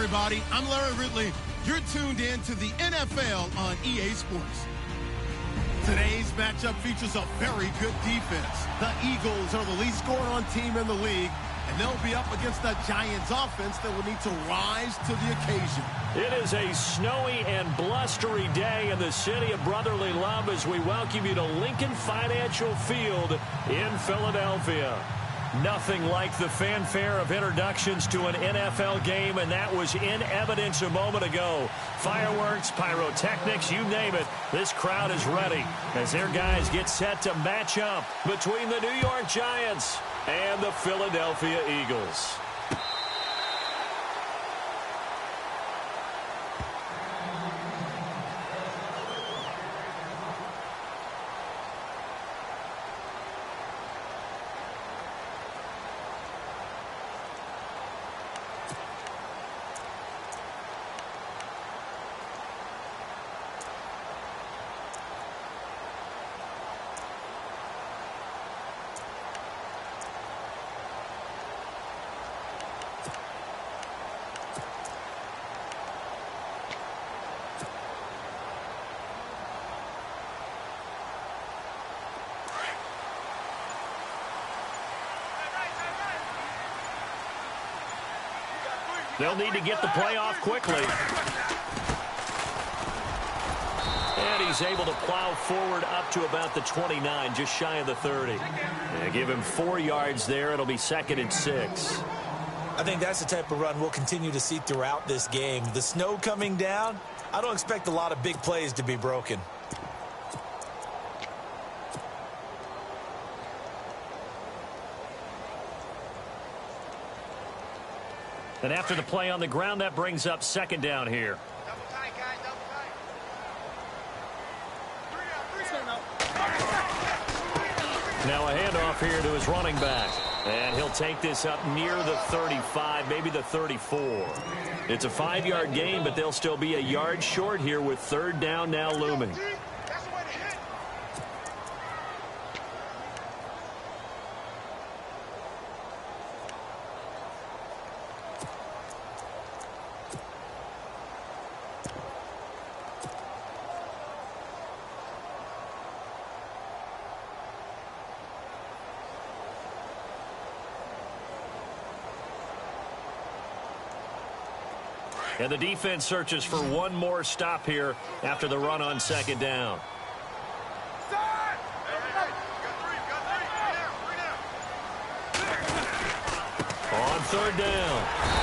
everybody. I'm Larry Ridley. You're tuned in to the NFL on EA Sports. Today's matchup features a very good defense. The Eagles are the least scoring team in the league, and they'll be up against the Giants offense that will need to rise to the occasion. It is a snowy and blustery day in the city of brotherly love as we welcome you to Lincoln Financial Field in Philadelphia. Nothing like the fanfare of introductions to an NFL game, and that was in evidence a moment ago. Fireworks, pyrotechnics, you name it. This crowd is ready as their guys get set to match up between the New York Giants and the Philadelphia Eagles. They'll need to get the play off quickly. And he's able to plow forward up to about the 29, just shy of the 30. They give him 4 yards there. It'll be 2nd and 6. I think that's the type of run we'll continue to see throughout this game. The snow coming down, I don't expect a lot of big plays to be broken. And after the play on the ground, that brings up 2nd down here. Double tight, guys, double tight. Now a handoff here to his running back. And he'll take this up near the 35, maybe the 34. It's a 5-yard gain, but they'll still be a yard short here with 3rd down now looming. And the defense searches for one more stop here after the run on 2nd down. On 3rd down,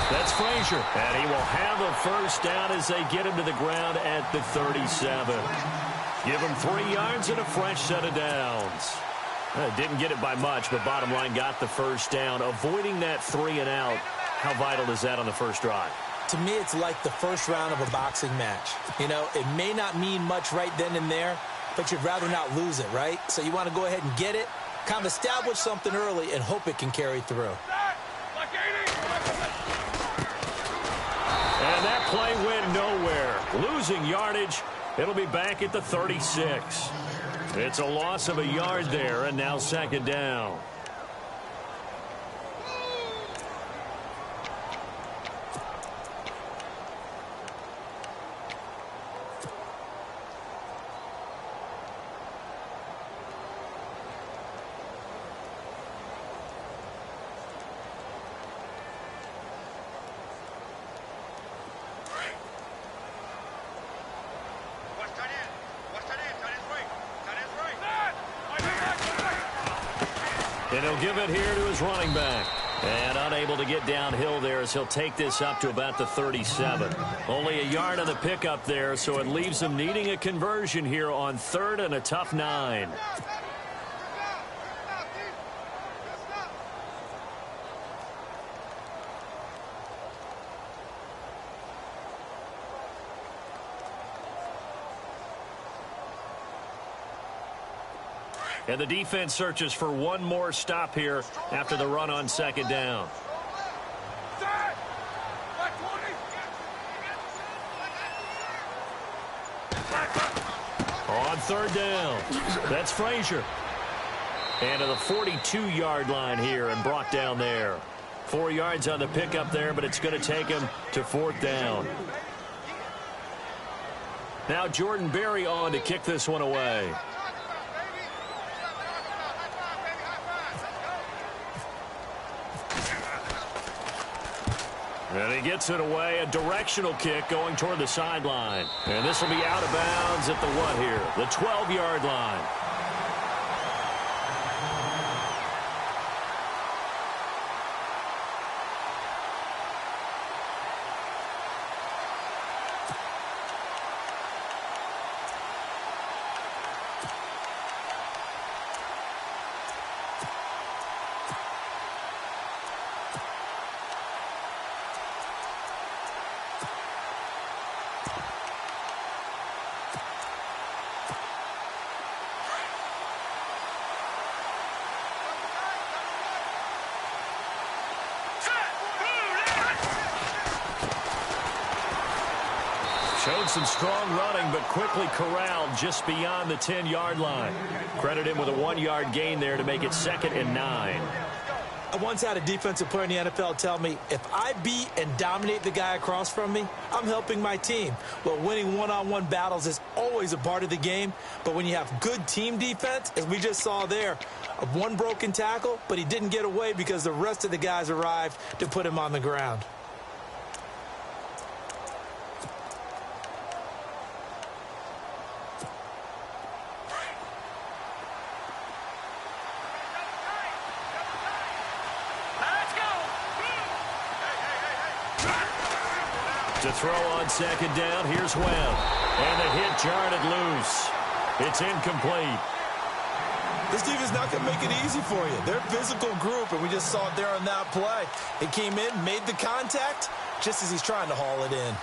that's Frazier. And he will have a 1st down as they get him to the ground at the 37. Give him 3 yards and a fresh set of downs. Didn't get it by much, but bottom line got the 1st down. Avoiding that 3 and out, how vital is that on the first drive? To me, it's like the first round of a boxing match. You know, it may not mean much right then and there, but you'd rather not lose it, right? So you want to go ahead and get it, kind of establish something early, and hope it can carry through. And that play went nowhere. Losing yardage. It'll be back at the 36. It's a loss of a yard there, and now 2nd down. And he'll give it here to his running back. And unable to get downhill there as he'll take this up to about the 37. Only a yard on the pickup there, so it leaves them needing a conversion here on 3rd and a tough 9. And the defense searches for one more stop here after the run on 2nd down. On 3rd down, that's Frazier. And to the 42-yard line here and brought down there. 4 yards on the pickup there, but it's going to take him to 4th down. Now Jordan Berry on to kick this one away. And he gets it away, a directional kick going toward the sideline. And this will be out of bounds at the what here? The 12-yard line. Showed some strong running, but quickly corralled just beyond the 10-yard line. Credit him with a 1-yard gain there to make it 2nd and 9. I once had a defensive player in the NFL tell me, if I beat and dominate the guy across from me, I'm helping my team. Well, winning one-on-one battles is always a part of the game, but when you have good team defense, as we just saw there, one broken tackle, but he didn't get away because the rest of the guys arrived to put him on the ground. To throw on 2nd down, here's Webb. And the hit jarred it loose. It's incomplete. This defense is not going to make it easy for you. They're a physical group, and we just saw it there on that play. It came in, made the contact, just as he's trying to haul it in.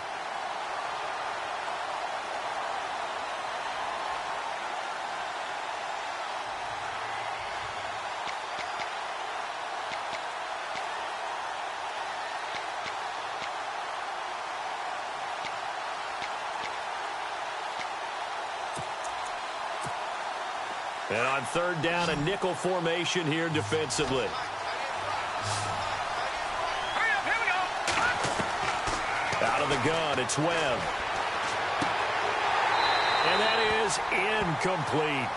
And on 3rd down, a nickel formation here defensively. Out of the gun, it's Webb. And that is incomplete.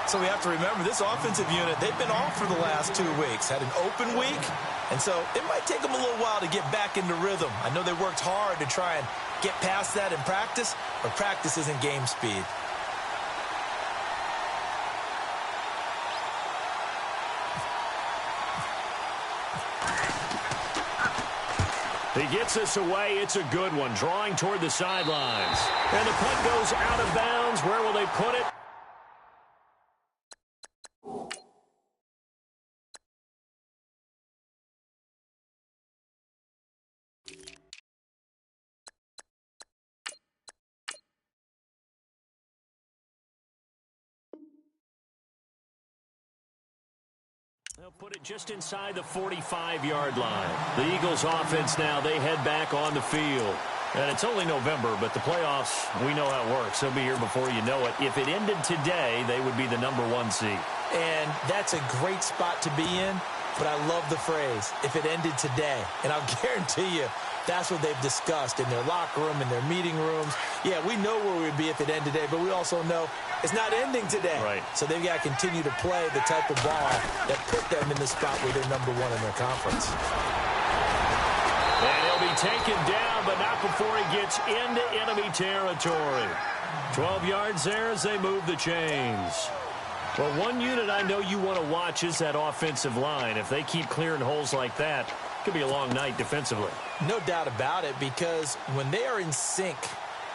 So we have to remember, this offensive unit, they've been off for the last 2 weeks. Had an open week, and so it might take them a little while to get back into rhythm. I know they worked hard to try and get past that in practice, but practice isn't game speed. He gets us away. It's a good one, drawing toward the sidelines. And the punt goes out of bounds. Where will they put it? They'll put it just inside the 45-yard line. The Eagles offense now, they head back on the field. And it's only November, but the playoffs, we know how it works. They'll be here before you know it. If it ended today, they would be the #1 seed. And that's a great spot to be in, but I love the phrase, if it ended today. And I'll guarantee you, that's what they've discussed in their locker room, in their meeting rooms. Yeah, we know where we'd be if it ended today, but we also know it's not ending today. Right. So they've got to continue to play the type of ball that put them in the spot where they're #1 in their conference. And he'll be taken down, but not before he gets into enemy territory. 12 yards there as they move the chains. Well, one unit I know you want to watch is that offensive line. If they keep clearing holes like that, it could be a long night defensively. No doubt about it, because when they are in sync,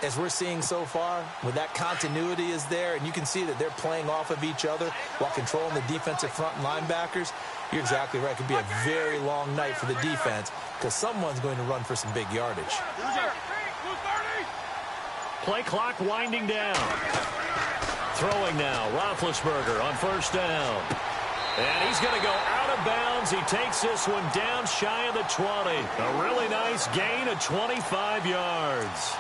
as we're seeing so far, when that continuity is there, and you can see that they're playing off of each other while controlling the defensive front and linebackers, you're exactly right. It could be a very long night for the defense because someone's going to run for some big yardage. Play clock winding down. Throwing now, Roethlisberger on 1st down. And he's going to go out of bounds. He takes this one down shy of the 20. A really nice gain of 25 yards.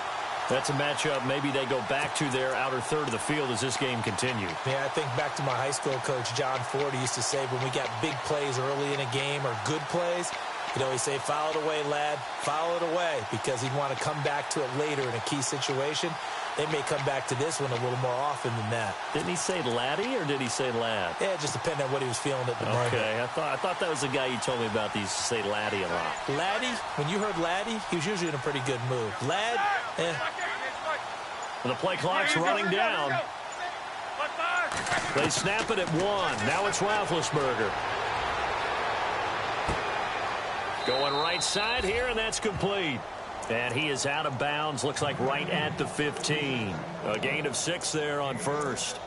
That's a matchup maybe they go back to their outer third of the field as this game continues. Yeah, I think back to my high school coach, John Ford, used to say when we got big plays early in a game or good plays, You know, we say, foul it away, lad. Foul it away, because he'd want to come back to it later in a key situation. They may come back to this one a little more often than that. Didn't he say laddie or did he say lad? Yeah, it just depended on what he was feeling at the moment. Okay, I thought that was the guy you told me about. He used to say laddie a lot. Laddie, when you heard laddie, he was usually in a pretty good mood. Lad, The play clock's running down. They snap it at 1. Now it's Roethlisberger. Going right side here, and that's complete. And he is out of bounds, looks like right at the 15. A gain of 6 there on first.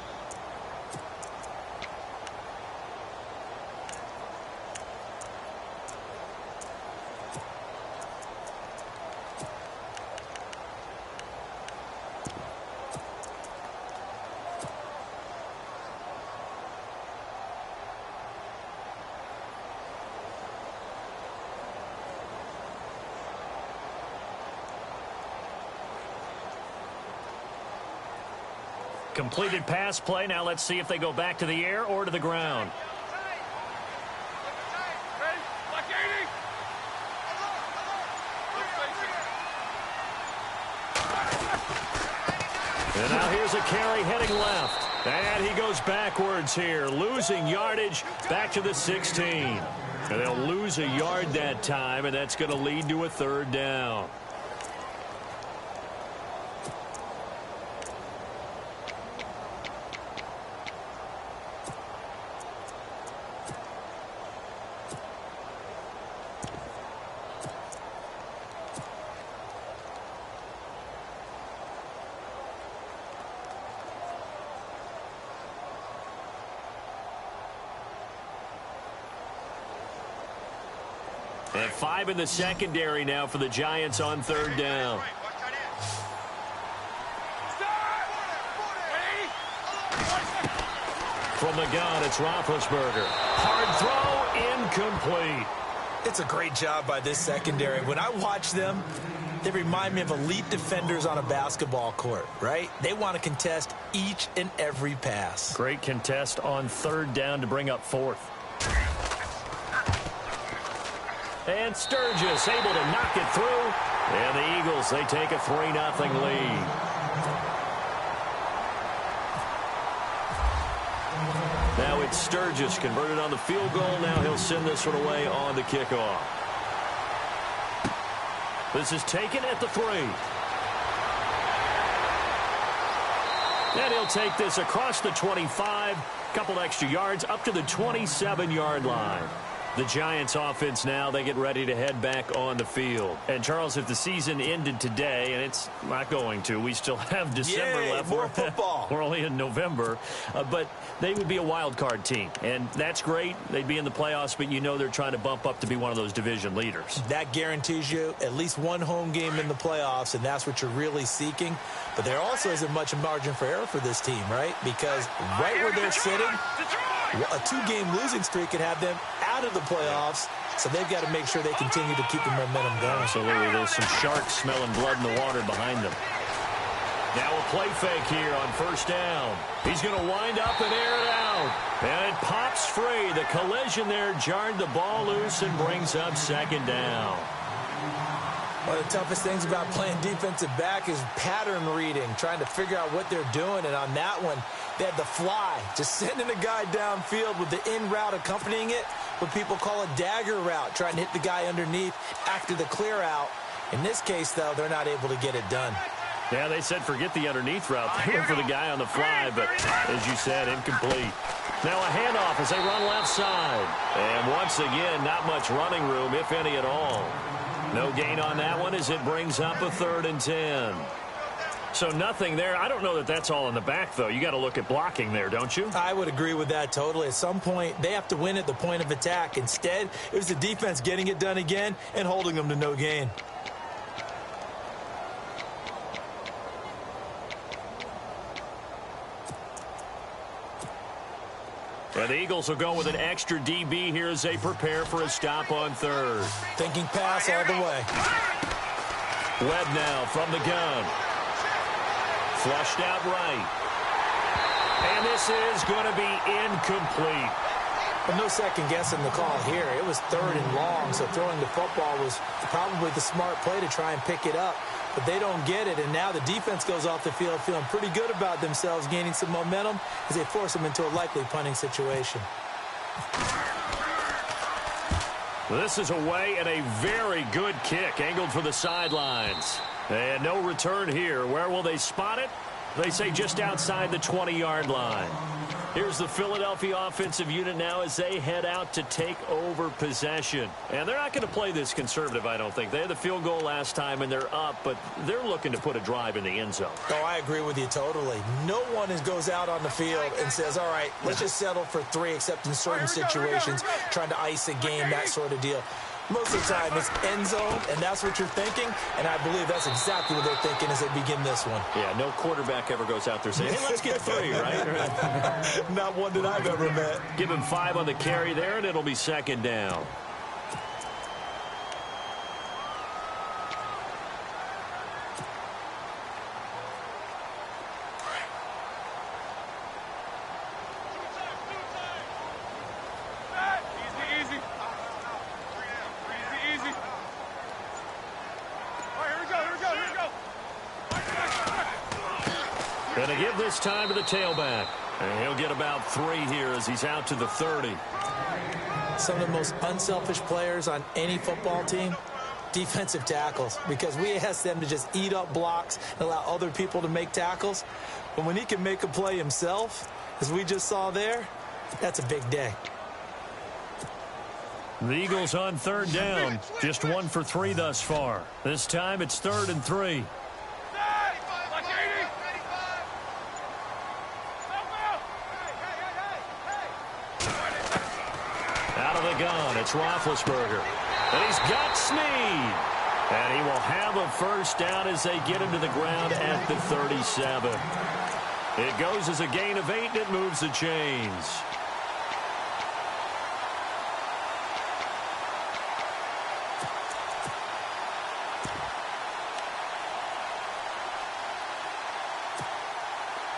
Completed pass play. Now let's see if they go back to the air or to the ground. And now here's a carry heading left. And he goes backwards here, losing yardage back to the 16. And they'll lose a yard that time, and that's going to lead to a 3rd down. And 5 in the secondary now for the Giants on 3rd down. From the gun, it's Roethlisberger. Hard throw, incomplete. it's a great job by this secondary. When I watch them, they remind me of elite defenders on a basketball court, right? They want to contest each and every pass. Great contest on 3rd down to bring up 4th. And Sturgis able to knock it through. And the Eagles, they take a 3-0 lead. Now it's Sturgis converted on the field goal. Now he'll send this one away on the kickoff. This is taken at the 3. And he'll take this across the 25. Couple extra yards up to the 27-yard line. The Giants offense now, they get ready to head back on the field. And, Charles, if the season ended today, and it's not going to, we still have December left. More football. We're only in November. But they would be a wild card team. And that's great. They'd be in the playoffs, but you know they're trying to bump up to be one of those division leaders. That guarantees you at least one home game in the playoffs, and that's what you're really seeking. But there also isn't much margin for error for this team, right? Because right where they're sitting, a 2-game losing streak could have them out of the playoffs, so they've got to make sure they continue to keep the momentum going. Absolutely. There's some sharks smelling blood in the water behind them. Now a play fake here on 1st down. He's going to wind up and air it out. And it pops free. The collision there jarred the ball loose and brings up 2nd down. One of the toughest things about playing defensive back is pattern reading, trying to figure out what they're doing. And on that one, they had the fly, just sending a guy downfield with the in route accompanying it, what people call a dagger route, trying to hit the guy underneath after the clear out. In this case, though, they're not able to get it done. Yeah, they said forget the underneath route. They went for the guy on the fly, but as you said, incomplete. Now a handoff as they run left side. And once again, not much running room, if any at all. No gain on that one as it brings up a 3rd and 10. So nothing there. I don't know that that's all in the back, though. You got to look at blocking there, don't you? I would agree with that totally. At some point, they have to win at the point of attack. Instead, it was the defense getting it done again and holding them to no gain. And the Eagles will go with an extra DB here as they prepare for a stop on 3rd. Thinking pass all the way. Webb now from the gun. Flushed out right. And this is going to be incomplete. Well, no second guessing the call here. It was 3rd and long, so throwing the football was probably the smart play to try and pick it up. But they don't get it, and now the defense goes off the field feeling pretty good about themselves, gaining some momentum as they force them into a likely punting situation. This is away and a very good kick, angled for the sidelines. And no return here. Where will they spot it? They say just outside the 20-yard line. Here's the Philadelphia offensive unit now as they head out to take over possession. And they're not going to play this conservative, I don't think. They had the field goal last time, and they're up, but they're looking to put a drive in the end zone. Oh, I agree with you totally. No one goes out on the field and says, all right, let's just settle for 3, except in certain situations, trying to ice a game, that sort of deal. Most of the time, it's end zone, and that's what you're thinking, and I believe that's exactly what they're thinking as they begin this one. Yeah, no quarterback ever goes out there saying, hey, let's get 3, right? Not one that I've ever met. Give him 5 on the carry there, and it'll be 2nd down. Going to give this time to the tailback. And he'll get about 3 here as he's out to the 30. Some of the most unselfish players on any football team, defensive tackles, because we ask them to just eat up blocks and allow other people to make tackles. But when he can make a play himself, as we just saw there, that's a big day. The Eagles on 3rd down. Just 1 for 3 thus far. This time it's 3rd and 3. Gun. It's Roethlisberger. And he's got Snead. And he will have a first down as they get him to the ground at the 37. It goes as a gain of 8, and it moves the chains.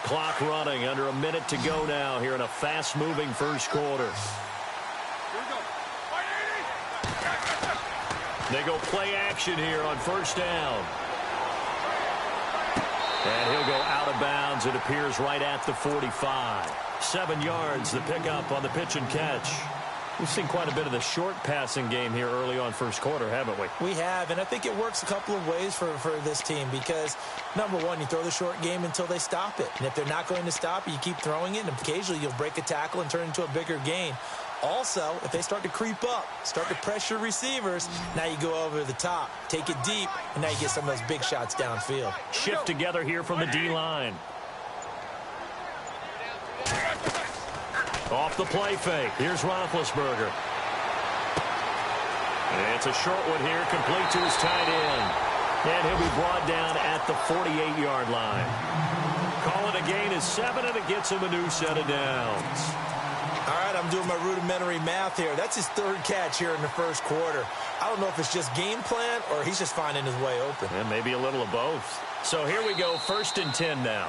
Clock running, under a minute to go now here in a fast-moving first quarter. They go play action here on 1st down. And he'll go out of bounds. It appears right at the 45. 7 yards, the pickup on the pitch and catch. We've seen quite a bit of the short passing game here early on first quarter, haven't we? We have, and I think it works a couple of ways for this team because, number one, you throw the short game until they stop it. And if they're not going to stop it, you keep throwing it, and occasionally you'll break a tackle and turn it into a bigger gain. Also, if they start to creep up, start to pressure receivers, now you go over the top, take it deep, and now you get some of those big shots downfield. Shift together here from the D-line. Off the play fake. Here's Roethlisberger. And it's a short one here, complete to his tight end. And he'll be brought down at the 48-yard line. Call it a gain of 7, and it gets him a new set of downs. All right, I'm doing my rudimentary math here. That's his 3rd catch here in the first quarter. I don't know if it's just game plan or he's just finding his way open. And maybe a little of both. So here we go, 1st and 10 now.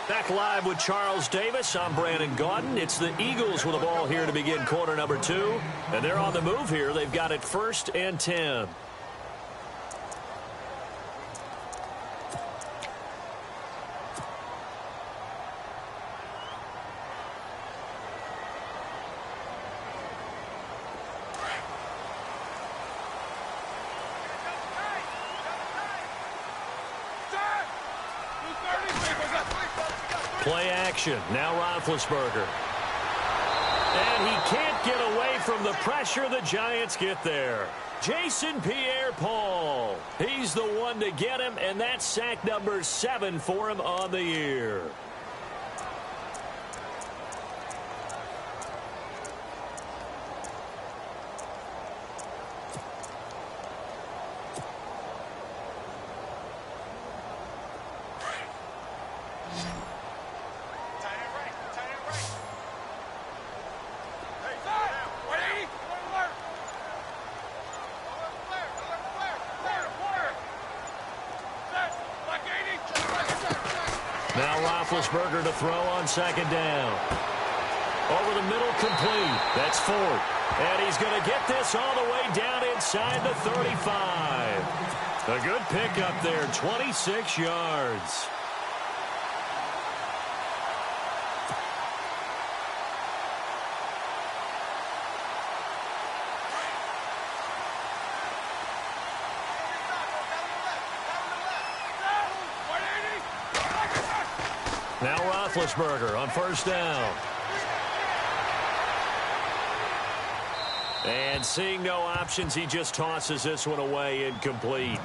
Back live with Charles Davis. I'm Brandon Gaudin. It's the Eagles with the ball here to begin quarter number 2. And they're on the move here. They've got it 1st and 10. Play action. Now Roethlisberger. And he can't get away from the pressure. The Giants get there. Jason Pierre-Paul. He's the one to get him, and that's sack number 7 for him on the year. Now Roethlisberger to throw on 2nd down. Over the middle, complete. That's Ford. And he's going to get this all the way down inside the 35. A good pickup there, 26 yards. Now Roethlisberger on first down. And seeing no options, he just tosses this one away incomplete.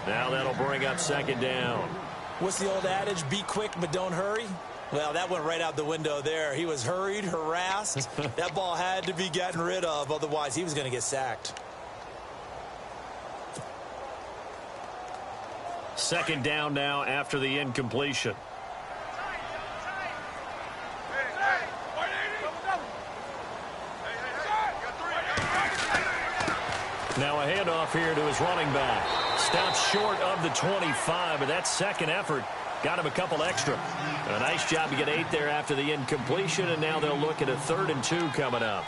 Now that'll bring up second down. What's the old adage? Be quick, but don't hurry. Well, that went right out the window there. He was hurried, harassed. That ball had to be gotten rid of. Otherwise, he was going to get sacked. Second down now after the incompletion. Now a handoff here to his running back. Stops short of the 25, but that second effort got him a couple extra. A nice job to get 8 there after the incompletion, and now they'll look at a 3rd and 2 coming up.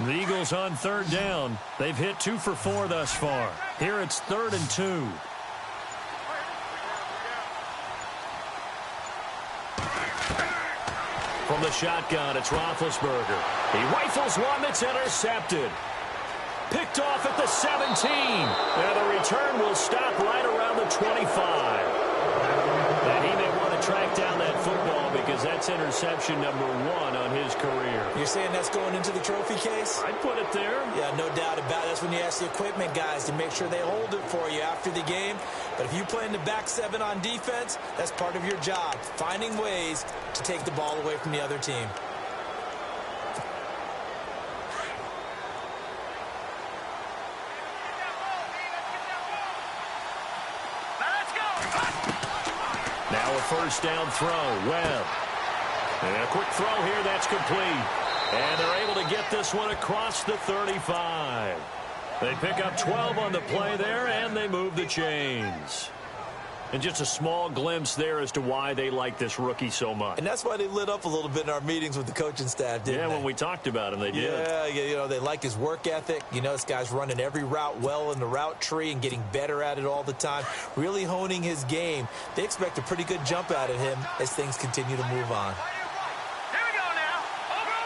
The Eagles on 3rd down. They've hit 2 for 4 thus far. Here it's 3rd and 2. From the shotgun, it's Roethlisberger. He rifles one that's intercepted. Picked off at the 17. And the return will stop right around the 25. And he may want to track down that football because that's interception number 1 on his career. You're saying that's going into the trophy case? I'd put it there. Yeah, no doubt about it. That's when you ask the equipment guys to make sure they hold it for you after the game. But if you play in the back 7 on defense, that's part of your job, finding ways to take the ball away from the other team. Now a first down throw. Webb. And a quick throw here. That's complete. And they're able to get this one across the 35. They pick up 12 on the play there, and they move the chains. And just a small glimpse there as to why they like this rookie so much. And that's why they lit up a little bit in our meetings with the coaching staff, didn't they? Yeah, when we talked about him, they did. Yeah, you know, they like his work ethic. You know, this guy's running every route well in the route tree and getting better at it all the time, really honing his game. They expect a pretty good jump out of him as things continue to move on. Here we go now. Over.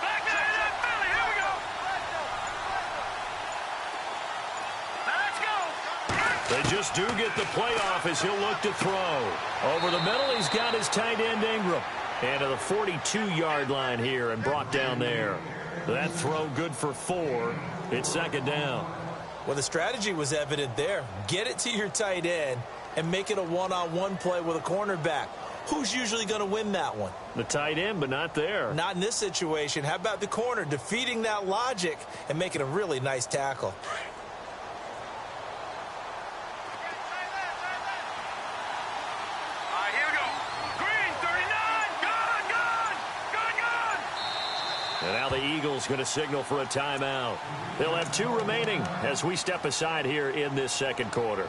Back to that Philly. Here we go. Let's go. They just do get the playoff as he'll look to throw. Over the middle, he's got his tight end Ingram. And to the 42-yard line here and brought down there. That throw good for 4. It's second down. Well, the strategy was evident there. Get it to your tight end and make it a one-on-one play with a cornerback. Who's usually going to win that one? The tight end, but not there. Not in this situation. How about the corner defeating that logic and making a really nice tackle? And now the Eagles going to signal for a timeout. They'll have 2 remaining as we step aside here in this second quarter.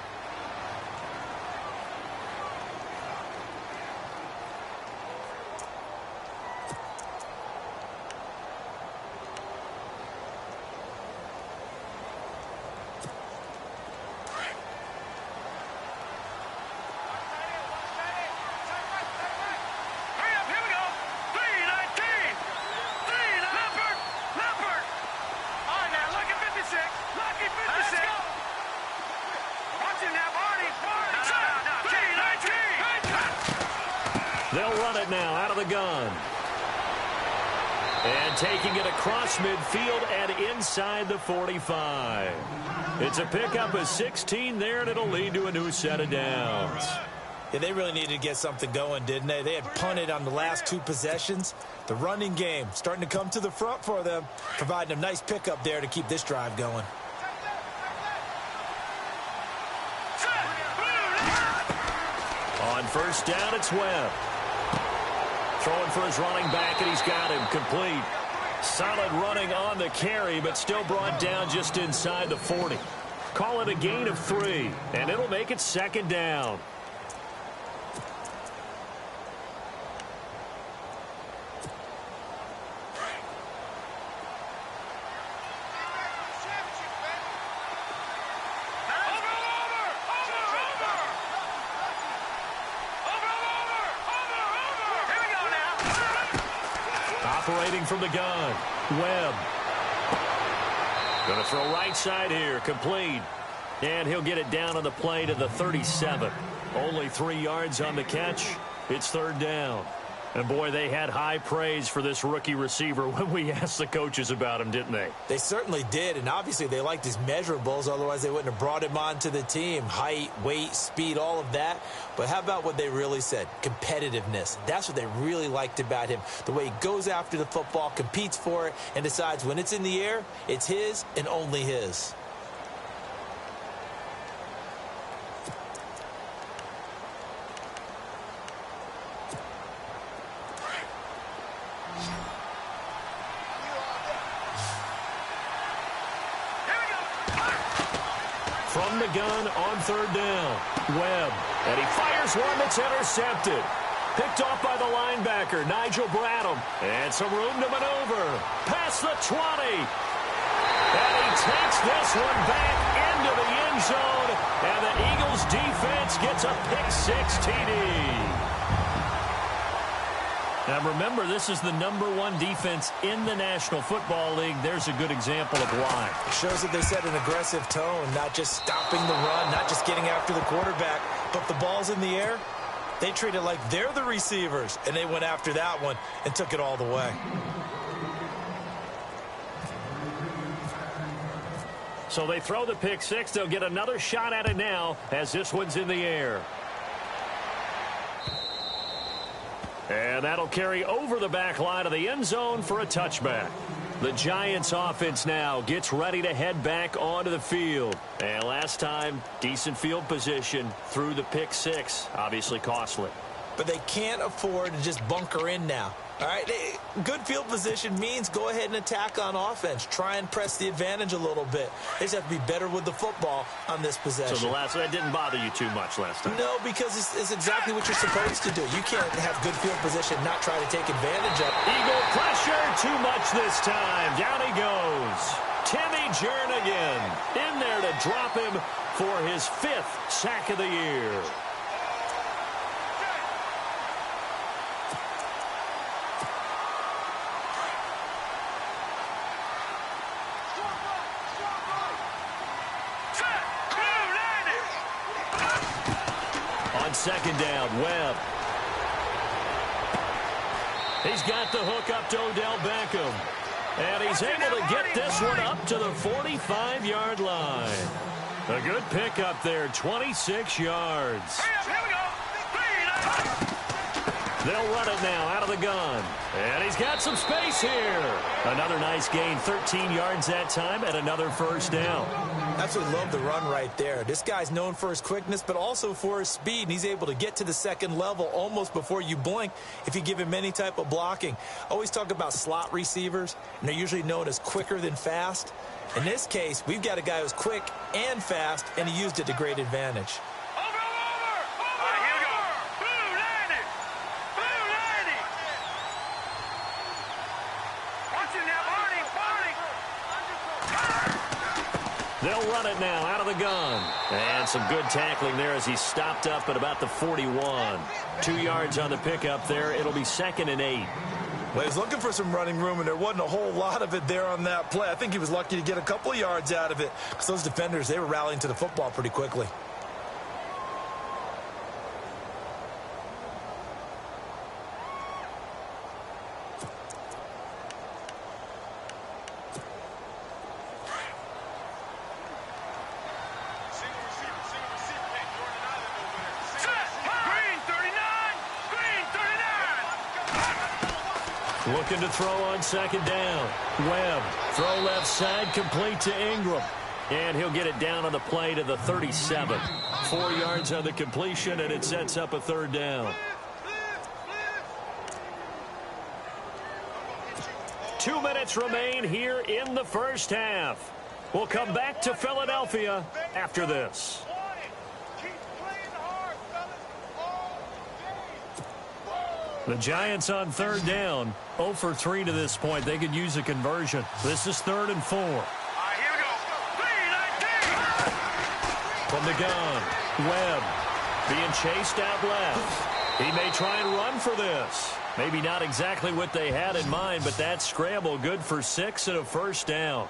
They'll run it now out of the gun. And taking it across midfield and inside the 45. It's a pickup of 16 there, and it'll lead to a new set of downs. Yeah, they really needed to get something going, didn't they? They had punted on the last 2 possessions. The running game starting to come to the front for them, providing a nice pickup there to keep this drive going. first down, it's Webb. Throwing for his running back, and he's got him complete. Solid running on the carry, but still brought down just inside the 40. Call it a gain of 3, and it'll make it second down. Operating from the gun, Webb. Going to throw right side here, complete. And he'll get it down on the play to the 37. Only 3 yards on the catch. It's third down. And, boy, they had high praise for this rookie receiver when we asked the coaches about him, didn't they? They certainly did, and obviously they liked his measurables. Otherwise, they wouldn't have brought him onto the team. Height, weight, speed, all of that. But how about what they really said? Competitiveness. That's what they really liked about him. The way he goes after the football, competes for it, and decides when it's in the air, it's his and only his. From the gun on third down, Webb. And he fires one that's intercepted. Picked off by the linebacker, Nigel Bradham. And some room to maneuver. Past the 20. And he takes this one back into the end zone. And the Eagles defense gets a pick-6 TD. Now, remember, this is the #1 defense in the National Football League. There's a good example of why. It shows that they set an aggressive tone, not just stopping the run, not just getting after the quarterback, but the ball's in the air. They treat it like they're the receivers, and they went after that one and took it all the way. So they throw the pick-6. They'll get another shot at it now as this one's in the air. And that'll carry over the back line of the end zone for a touchback. The Giants offense now gets ready to head back onto the field. And last time, decent field position through the pick-6. Obviously costly. But they can't afford to just bunker in now. All right, good field position means go ahead and attack on offense. Try and press the advantage a little bit. They just have to be better with the football on this possession. So that didn't bother you too much last time? No, because it's exactly what you're supposed to do. You can't have good field position, not try to take advantage of it. Eagle pressure, too much this time. Down he goes. Timmy Jernigan in there to drop him for his 5th sack of the year. On second down, Webb. He's got the hook up to Odell Beckham. And he's able to get this one up to the 45-yard line. A good pickup there, 26 yards. Here we go. They'll run it now out of the gun. And he's got some space here. Another nice gain, 13 yards that time, and another first down. Absolutely love the run right there. This guy's known for his quickness, but also for his speed. And he's able to get to the second level almost before you blink if you give him any type of blocking. I always talk about slot receivers, and they're usually known as quicker than fast. In this case, we've got a guy who's quick and fast, and he used it to great advantage. They'll run it now out of the gun. And some good tackling there as he stopped up at about the 41. 2 yards on the pickup there. It'll be 2nd and 8. Well, he was looking for some running room, and there wasn't a whole lot of it there on that play. I think he was lucky to get a couple of yards out of it because those defenders, they were rallying to the football pretty quickly. Looking to throw on second down. Webb, throw left side, complete to Ingram. And he'll get it down on the play to the 37. 4 yards on the completion, and it sets up a third down. 2 minutes remain here in the first half. We'll come back to Philadelphia after this. The Giants on third down, 0 for 3 to this point. They could use a conversion. This is 3rd and 4. Here we go. From the gun, Webb being chased out left. He may try and run for this. Maybe not exactly what they had in mind, but that scramble good for 6 and a first down.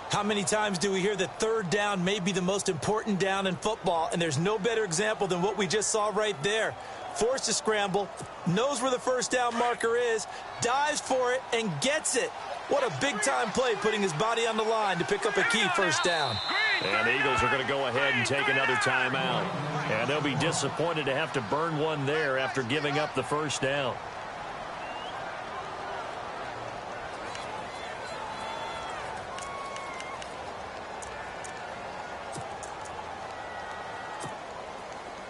How many times do we hear that third down may be the most important down in football, and there's no better example than what we just saw right there. Forced to scramble, knows where the first down marker is, dives for it, and gets it. What a big-time play, putting his body on the line to pick up a key first down. And the Eagles are going to go ahead and take another timeout. And they'll be disappointed to have to burn one there after giving up the first down.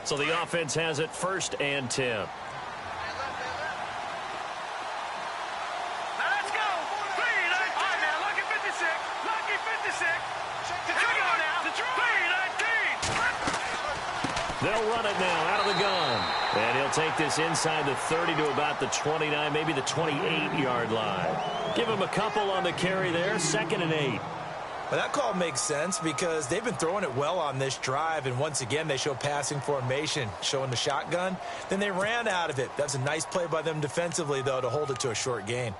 So the offense has it 1st and 10. Now let's go. 3-19. All right, man. Lucky 56. Lucky 56. Here we go now. 3-19. They'll run it now out of the gun. And he'll take this inside the 30 to about the 29, maybe the 28-yard line. Give him a couple on the carry there. 2nd and 8. Well, that call makes sense because they've been throwing it well on this drive, and once again they show passing formation, showing the shotgun. Then they ran out of it. That's a nice play by them defensively, though, to hold it to a short gain.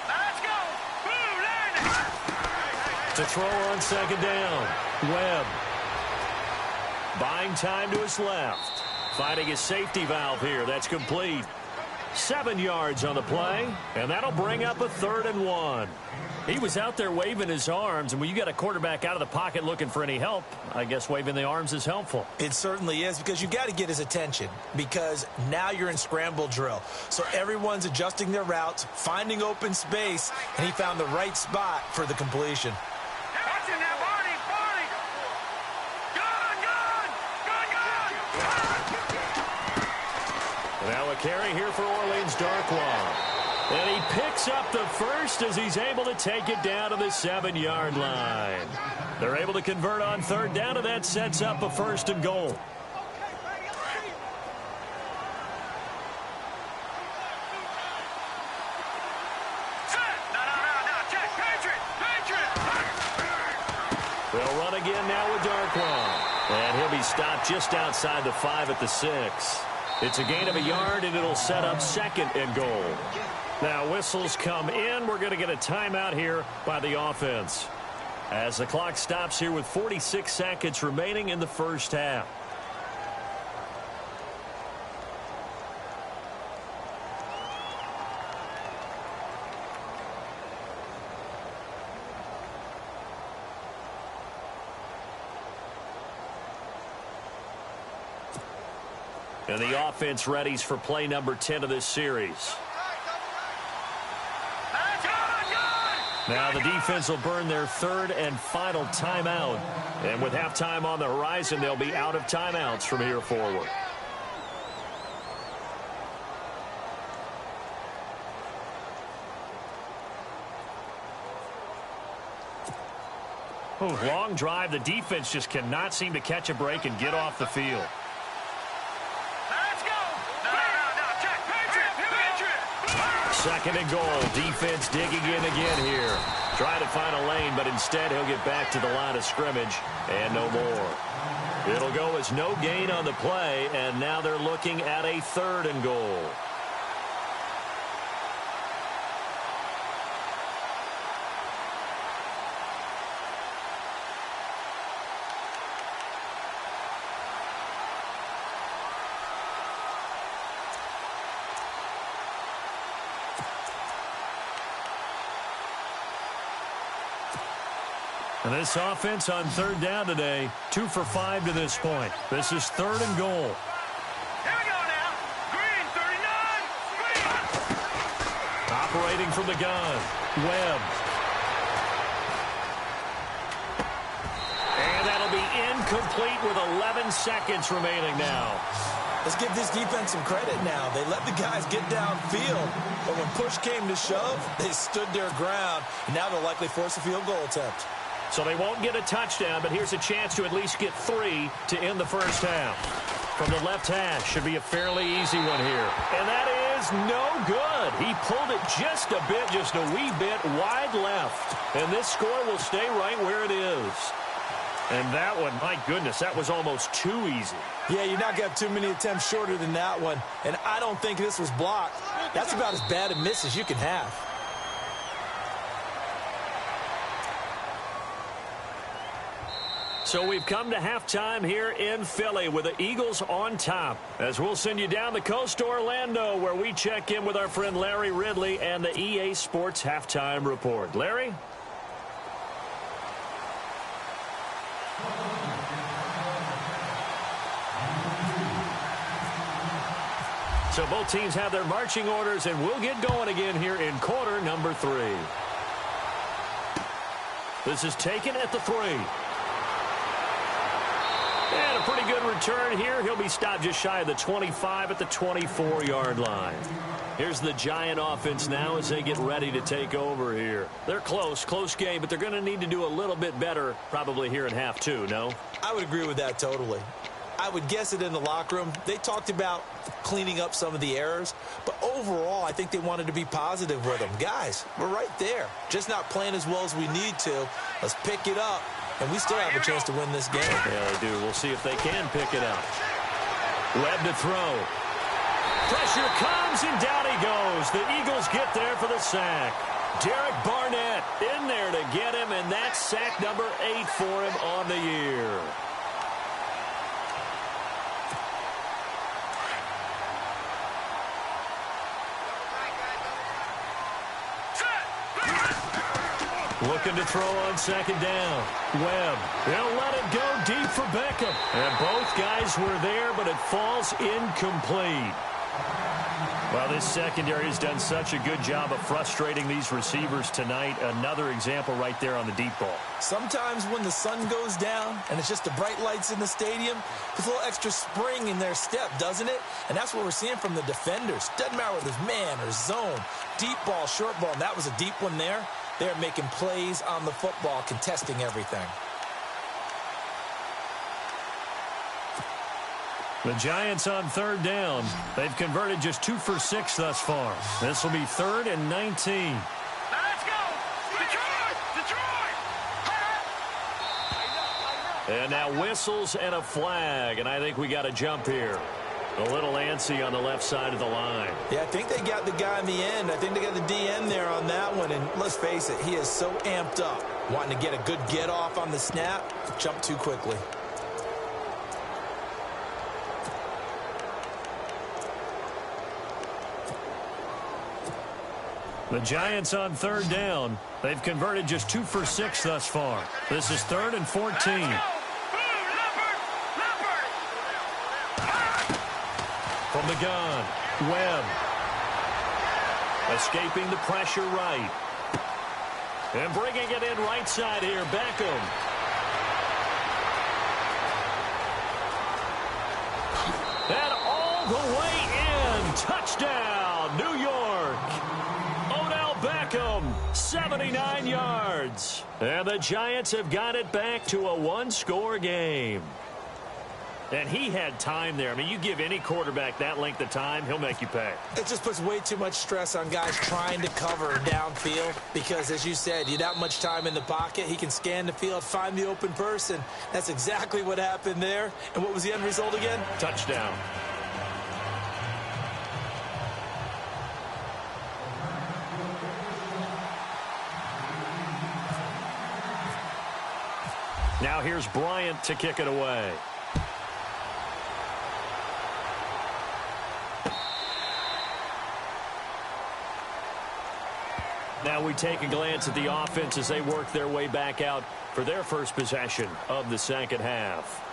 Let's go. To throw on 2nd down, Webb. Buying time to his left. Finding his safety valve here. That's complete. 7 yards on the play, and that'll bring up a 3rd and 1. He was out there waving his arms, and when you got a quarterback out of the pocket looking for any help, I guess waving the arms is helpful. It certainly is, because you got to get his attention, because now you're in scramble drill. So everyone's adjusting their routes, finding open space, and he found the right spot for the completion. Watch it now, Barney. Barney. Now a carry here for Orleans Darkwa. And he picks up the first as he's able to take it down to the 7-yard line. They're able to convert on 3rd down, and that sets up a 1st and goal. They'll run again now with Darkwa. And he'll be stopped just outside the 5 at the 6. It's a gain of a yard, and it'll set up 2nd and goal. Now whistles come in. We're going to get a timeout here by the offense as the clock stops here with 46 seconds remaining in the first half. And the offense readies for play number 10 of this series. Now the defense will burn their 3rd and final timeout. And with halftime on the horizon, they'll be out of timeouts from here forward. Long drive. The defense just cannot seem to catch a break and get off the field. Let's go. Second and goal. Defense digging in again here. Trying to find a lane, but instead he'll get back to the line of scrimmage and no more. It'll go as no gain on the play, and now they're looking at a 3rd and goal. And this offense on 3rd down today, 2 for 5 to this point. This is 3rd and goal. Here we go now. Green, 39. Green. Operating from the gun, Webb. And that'll be incomplete with 11 seconds remaining now. Let's give this defense some credit now. They let the guys get downfield, but when push came to shove, they stood their ground, and now they'll likely force a field goal attempt. So they won't get a touchdown, but here's a chance to at least get 3 to end the first half. From the left hash, should be a fairly easy one here. And that is no good. He pulled it just a bit, just a wee bit wide left. And this score will stay right where it is. And that one, my goodness, that was almost too easy. Yeah, you're not going to have too many attempts shorter than that one. And I don't think this was blocked. That's about as bad a miss as you can have. So we've come to halftime here in Philly with the Eagles on top. As we'll send you down the coast to Orlando, where we check in with our friend Larry Ridley and the EA Sports Halftime Report. Larry? So both teams have their marching orders, and we'll get going again here in quarter number 3. This is taken at the 3. And a pretty good return here. He'll be stopped just shy of the 25 at the 24-yard line. Here's the Giant offense now as they get ready to take over here. They're close game, but they're going to need to do a little bit better probably here in half 2, no? I would agree with that totally. I would guess it in the locker room. They talked about cleaning up some of the errors, but overall, I think they wanted to be positive with them. Guys, we're right there. Just not playing as well as we need to. Let's pick it up, and we still have a chance to win this game. Yeah, they do. We'll see if they can pick it up. Webb to throw. Pressure comes, and down he goes. The Eagles get there for the sack. Derek Barnett in there to get him, and that's sack number 8 for him on the year. Looking to throw on second down. Webb. They'll let it go deep for Beckham. And both guys were there, but it falls incomplete. Well, this secondary has done such a good job of frustrating these receivers tonight. Another example right there on the deep ball. Sometimes when the sun goes down and it's just the bright lights in the stadium, there's a little extra spring in their step, doesn't it? And that's what we're seeing from the defenders. Doesn't matter whether it's man or zone, deep ball, short ball, and that was a deep one there. They're making plays on the football, contesting everything. The Giants on third down. They've converted just 2 for 6 thus far. This will be 3rd and 19. Let's go! Detroit! Detroit! And now whistles and a flag, and I think we got a jump here. A little antsy on the left side of the line. Yeah, I think they got the guy in the end. I think they got the DN there on that one, and let's face it, he is so amped up, wanting to get a good get-off on the snap, jump too quickly. The Giants on third down. They've converted just 2 for 6 thus far. This is 3rd and 14. From the gun, Webb. Escaping the pressure right. And bringing it in right side here, Beckham. And all the way in. Touchdown, New York. Odell Beckham, 79 yards. And the Giants have got it back to a one-score game. And he had time there. I mean, you give any quarterback that length of time, he'll make you pay. It just puts way too much stress on guys trying to cover downfield because, as you said, you that much time in the pocket, he can scan the field, find the open person. That's exactly what happened there. And what was the end result again? Touchdown. Now here's Bryant to kick it away. Now we take a glance at the offense as they work their way back out for their first possession of the second half.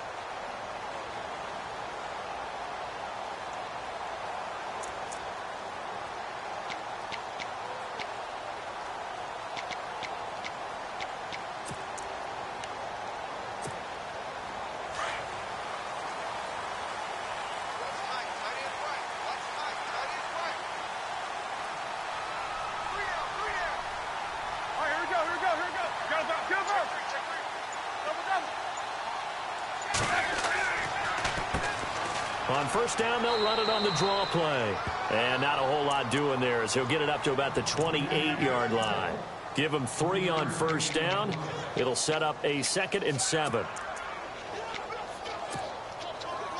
On first down, they'll run it on the draw play. And not a whole lot doing there as he'll get it up to about the 28-yard line. Give him 3 on first down. It'll set up a 2nd and 7.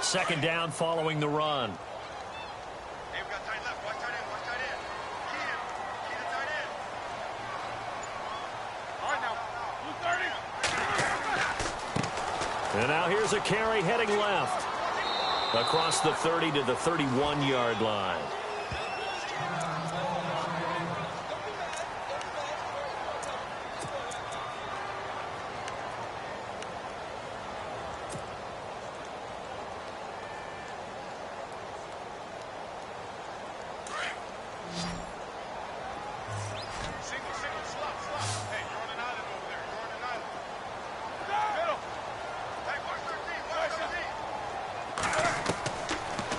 Second down following the run. Hey, we got tight left. Watch tight end. Watch tight end. Key the tight end. All right, now. 30. And now here's a carry heading left. Across the 30 to the 31-yard line.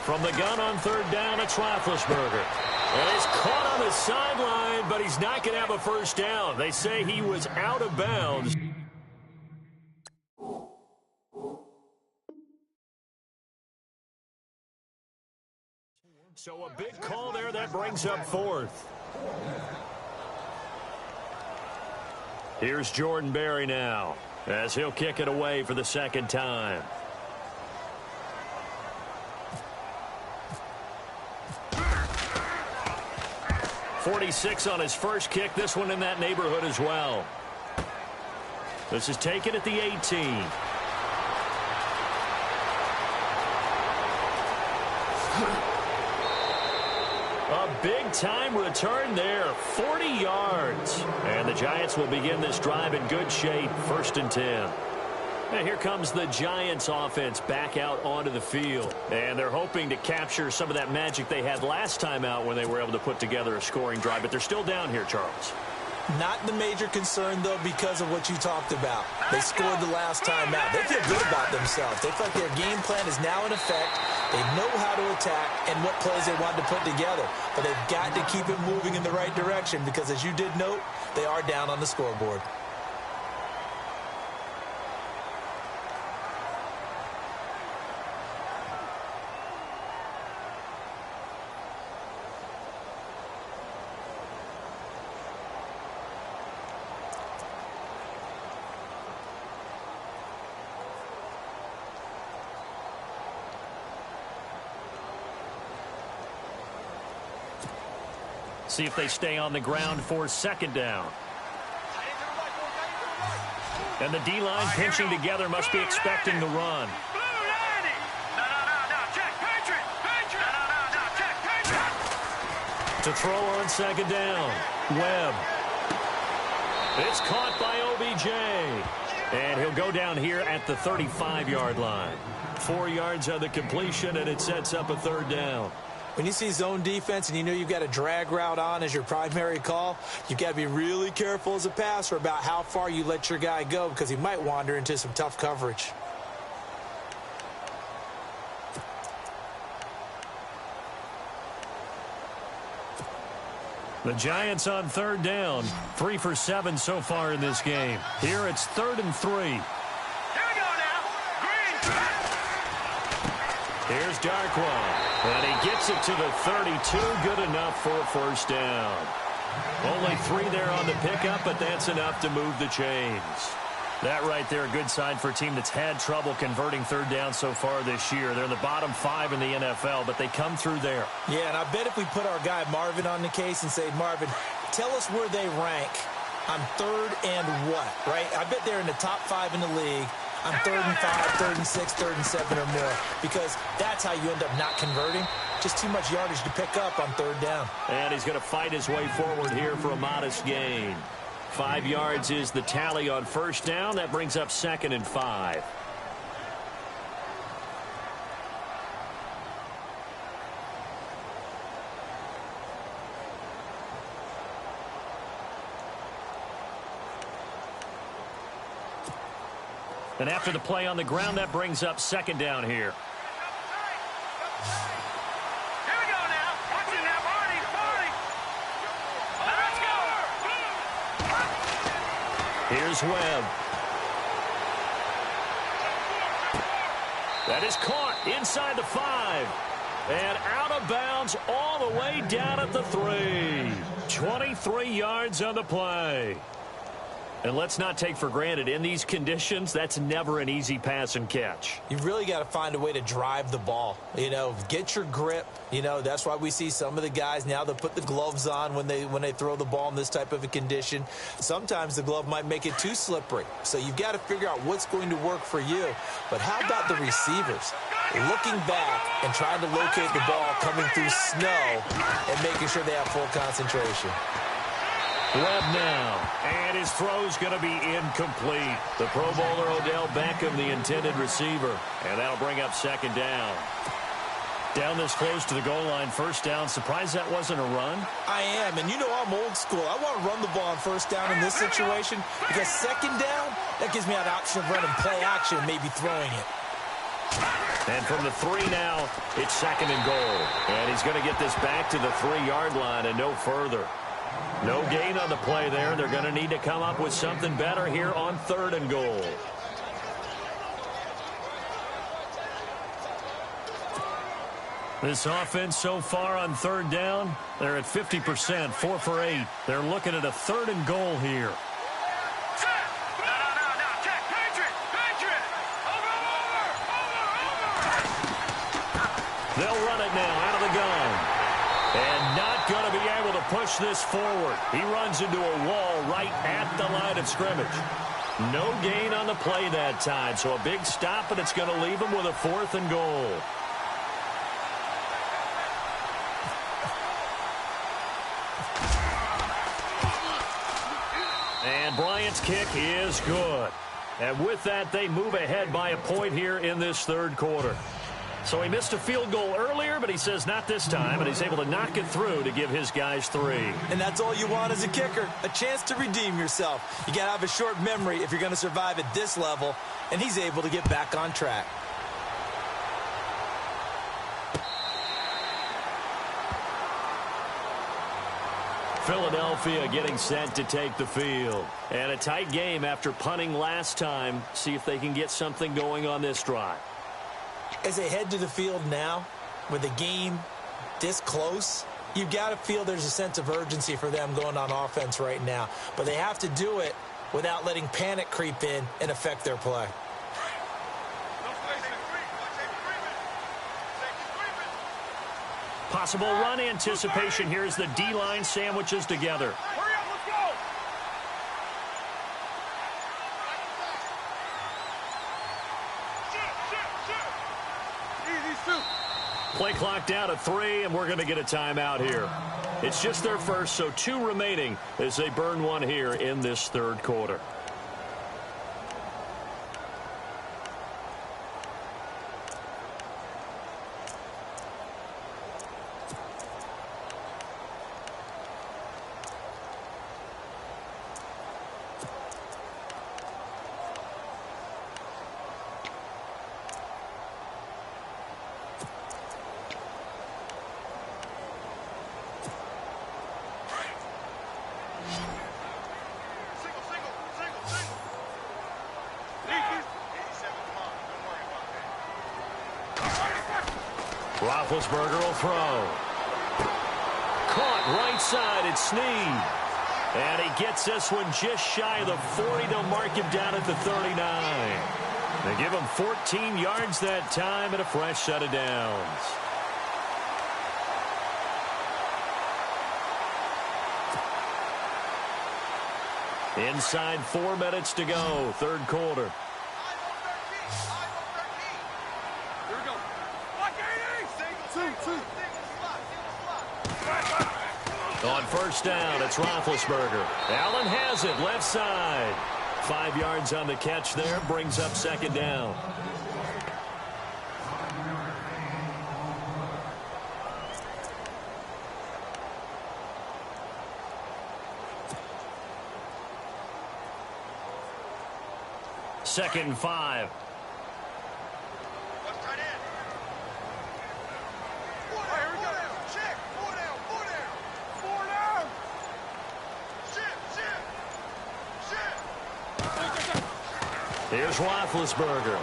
From the gun on third down, it's Roethlisberger. And he's caught on the sideline, but he's not going to have a first down. They say he was out of bounds. So a big call there that brings up 4th. Here's Jordan Berry now as he'll kick it away for the 2nd time. 46 on his first kick. This one in that neighborhood as well. This is taken at the 18. A big-time return there, 40 yards. And the Giants will begin this drive in good shape, 1st and 10. And here comes the Giants offense back out onto the field. And they're hoping to capture some of that magic they had last time out when they were able to put together a scoring drive. But they're still down here, Charles. Not the major concern, though, because of what you talked about. They scored the last time out. They feel good about themselves. They feel like their game plan is now in effect. They know how to attack and what plays they want to put together. But they've got to keep it moving in the right direction because, as you did note, they are down on the scoreboard. See if they stay on the ground for 2nd down. And the D-line pinching together must be expecting the run. To throw on 2nd down. Webb. It's caught by OBJ. And he'll go down here at the 35-yard line. 4 yards on the completion, and it sets up a 3rd down. When you see zone defense and you know you've got a drag route on as your primary call, you've got to be really careful as a passer about how far you let your guy go because he might wander into some tough coverage. The Giants on 3rd down, 3 for 7 so far in this game. Here it's 3rd and 3. Here we go now. Green. Here's Darkwa. And he gets it to the 32. Good enough for a 1st down. Only 3 there on the pickup, but that's enough to move the chains. That right there, a good sign for a team that's had trouble converting 3rd down so far this year. They're in the bottom 5 in the NFL, but they come through there. Yeah, and I bet if we put our guy Marvin on the case and say, Marvin, tell us where they rank on 3rd and what, right? I bet they're in the top 5 in the league. On 3rd and 5, 3rd and 6, 3rd and 7 or more. Because that's how you end up not converting. Just too much yardage to pick up on 3rd down. And he's going to fight his way forward here for a modest gain. 5 yards is the tally on 1st down. That brings up 2nd and 5. And after the play on the ground, that brings up 2nd down here. Here we go now. Watch it now, Barney. Let's go. Here's Webb. That is caught inside the 5. And out of bounds all the way down at the 3. 23 yards on the play. And let's not take for granted, in these conditions, that's never an easy pass and catch. You really got to find a way to drive the ball. You know, get your grip. You know, that's why we see some of the guys now that put the gloves on when they throw the ball in this type of a condition. Sometimes the glove might make it too slippery. So you've got to figure out what's going to work for you. But how about the receivers? Looking back and trying to locate the ball coming through snow and making sure they have full concentration. Webb now, and his throw's going to be incomplete. The Pro Bowler Odell Beckham, the intended receiver, and that'll bring up second down. Down this close to the goal line, first down. Surprised that wasn't a run? I am, and you know I'm old school. I want to run the ball on first down in this situation because second down, that gives me an option of running play action and maybe throwing it. And from the 3 now, it's second and goal. And he's going to get this back to the 3-yard line and no further. No gain on the play there. They're going to need to come up with something better here on 3rd and goal. This offense so far on 3rd down, they're at 50%, 4 for 8. They're looking at a 3rd and goal here. They'll run it now out of the gun. And not going to be able to push this forward. He runs into a wall right at the line of scrimmage. No gain on the play that time, so a big stop, and it's going to leave him with a 4th and goal. And Bryant's kick is good. And with that, they move ahead by a point here in this 3rd quarter. So he missed a field goal earlier, but he says not this time, and he's able to knock it through to give his guys 3. And that's all you want as a kicker, a chance to redeem yourself. You got to have a short memory if you're going to survive at this level, and he's able to get back on track. Philadelphia getting set to take the field. And a tight game after punting last time. See if they can get something going on this drive. As they head to the field now, with the game this close, you've got to feel there's a sense of urgency for them going on offense right now. But they have to do it without letting panic creep in and affect their play. Possible run anticipation here as the D-line sandwiches together. Hurry up, let's go! Play clock down at 3, and we're going to get a timeout here. It's just their first, so 2 remaining as they burn one here in this 3rd quarter. Roethlisberger will throw. Caught right side, it's Snead. And he gets this one just shy of the 40. They'll mark him down at the 39. They give him 14 yards that time and a fresh set of downs. Inside 4 minutes to go, 3rd quarter. On first down, it's Roethlisberger. Allen has it, left side. 5 yards on the catch there, brings up second down. Second and 5. Here's Roethlisberger.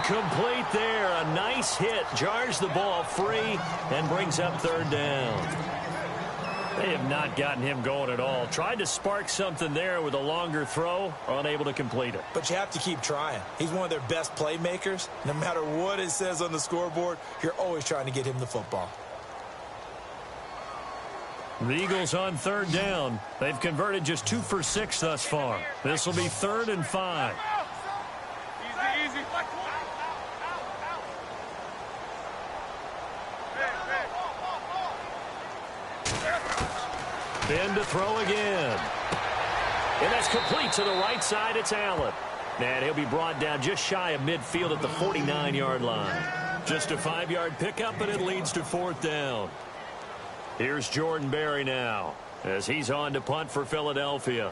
Incomplete there. A nice hit. Jars the ball free and brings up third down. They have not gotten him going at all. Tried to spark something there with a longer throw. Unable to complete it. But you have to keep trying. He's one of their best playmakers. No matter what it says on the scoreboard, you're always trying to get him the football. The Eagles on third down. They've converted just 2 for 6 thus far. This will be 3rd and 5. Easy. Ben to throw again. And that's complete to the right side. It's Allen. And he'll be brought down just shy of midfield at the 49-yard line. Just a 5-yard pickup, and it leads to 4th down. Here's Jordan Berry now as he's on to punt for Philadelphia.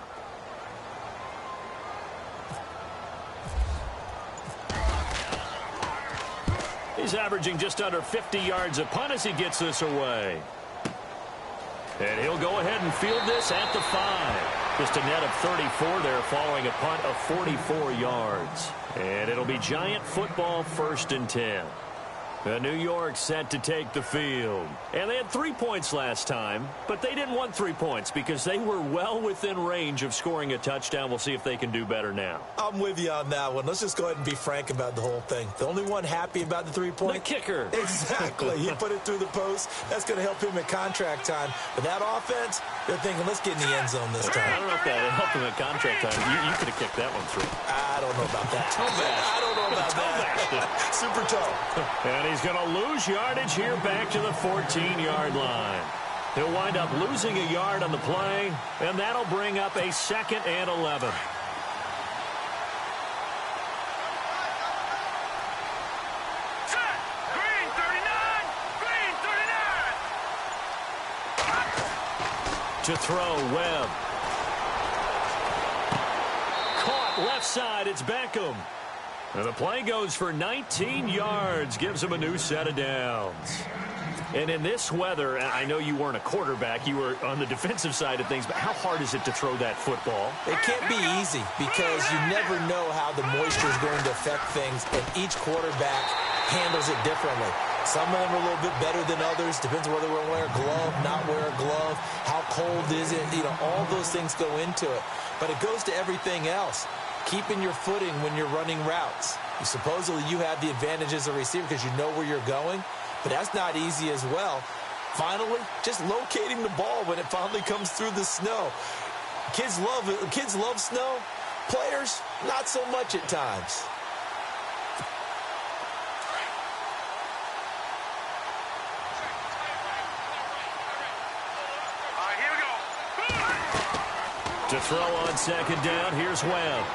He's averaging just under 50 yards a punt as he gets this away. And he'll go ahead and field this at the 5. Just a net of 34 there following a punt of 44 yards. And it'll be Giant football 1st and 10. New York set to take the field. And they had 3 points last time, but they didn't want 3 points because they were well within range of scoring a touchdown. We'll see if they can do better now. I'm with you on that one. Let's just go ahead and be frank about the whole thing. The only one happy about the 3-point? The kicker. Exactly. He put it through the post. That's going to help him at contract time. But that offense, they're thinking, let's get in the end zone this time. I don't know if that helped him at contract time. You could have kicked that one through. I don't know about that. I don't know about that. Super toe. And he's going to lose yardage here back to the 14-yard line. He'll wind up losing a yard on the play, and that'll bring up a 2nd and 11. Set. Green 39. Green 39. To throw, Webb. Caught left side, it's Beckham. And the play goes for 19 yards, gives him a new set of downs. And in this weather, I know you weren't a quarterback, you were on the defensive side of things, but how hard is it to throw that football? It can't be easy because you never know how the moisture is going to affect things, and each quarterback handles it differently. Some of them are a little bit better than others. Depends on whether we're wearing a glove, not wear a glove, how cold is it. You know, all those things go into it. But it goes to everything else. Keeping your footing when you're running routes. Supposedly you have the advantage as a receiver because you know where you're going, but that's not easy as well. Finally, just locating the ball when it finally comes through the snow. Kids love snow. Players, not so much at times. All right, here we go. To throw on 2nd down, here's Webb.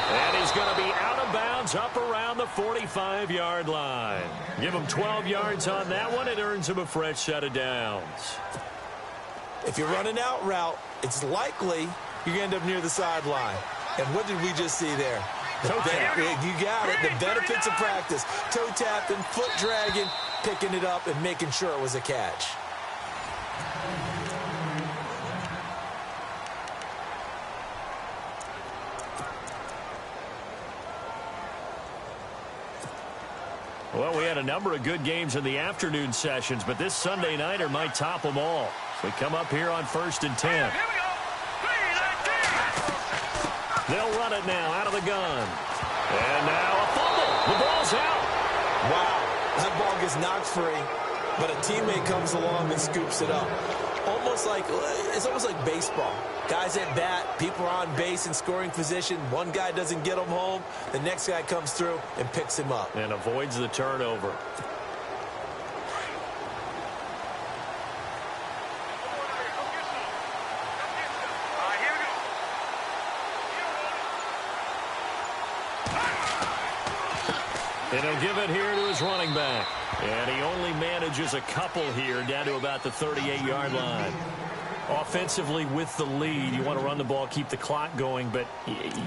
And he's going to be out of bounds up around the 45-yard line. Give him 12 yards on that one. It earns him a fresh set of downs. If you're running out route, it's likely you're going to end up near the sideline. And what did we just see there? You got it. The benefits of practice. Toe tapping, foot dragging, picking it up, and making sure it was a catch. Well, we had a number of good games in the afternoon sessions, but this Sunday nighter might top them all. So we come up here on 1st and 10. Here we go. They'll run it now out of the gun. And now a fumble. The ball's out. Wow, that ball gets knocked free, but a teammate comes along and scoops it up. It's almost like baseball. Guys at bat, people are on base in scoring position. One guy doesn't get him home. The next guy comes through and picks him up. And avoids the turnover. All right, here we go. And he'll give it here to his running back. And he only manages a couple here down to about the 38-yard line. Offensively with the lead, you want to run the ball, keep the clock going, but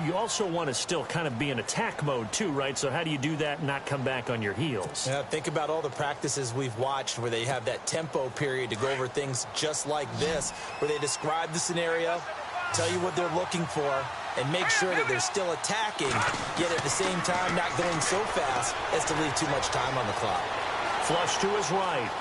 you also want to still kind of be in attack mode too, right? So how do you do that and not come back on your heels? Yeah, think about all the practices we've watched where they have that tempo period to go over things just like this, where they describe the scenario, tell you what they're looking for, and make sure that they're still attacking, yet at the same time not going so fast as to leave too much time on the clock. Flush to his right.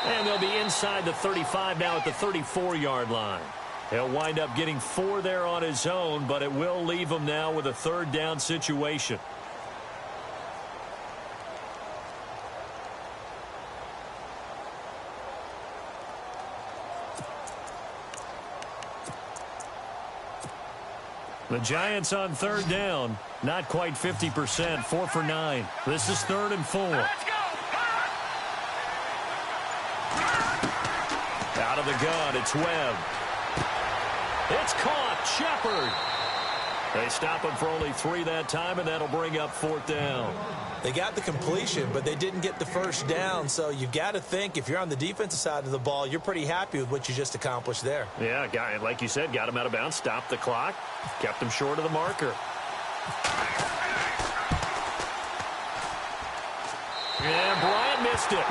And they'll be inside the 35 now at the 34-yard line. He'll wind up getting 4 there on his own, but it will leave him now with a third down situation. The Giants on third down, not quite 50%, 4 for 9. This is 3rd and 4. Let's go. Out of the gun, it's Webb. It's caught, Shepard. They stop him for only 3 that time, and that'll bring up 4th down. They got the completion, but they didn't get the first down, so you've got to think if you're on the defensive side of the ball, you're pretty happy with what you just accomplished there. Yeah, guy, like you said, got him out of bounds, stopped the clock, kept him short of the marker. And Bryant missed it.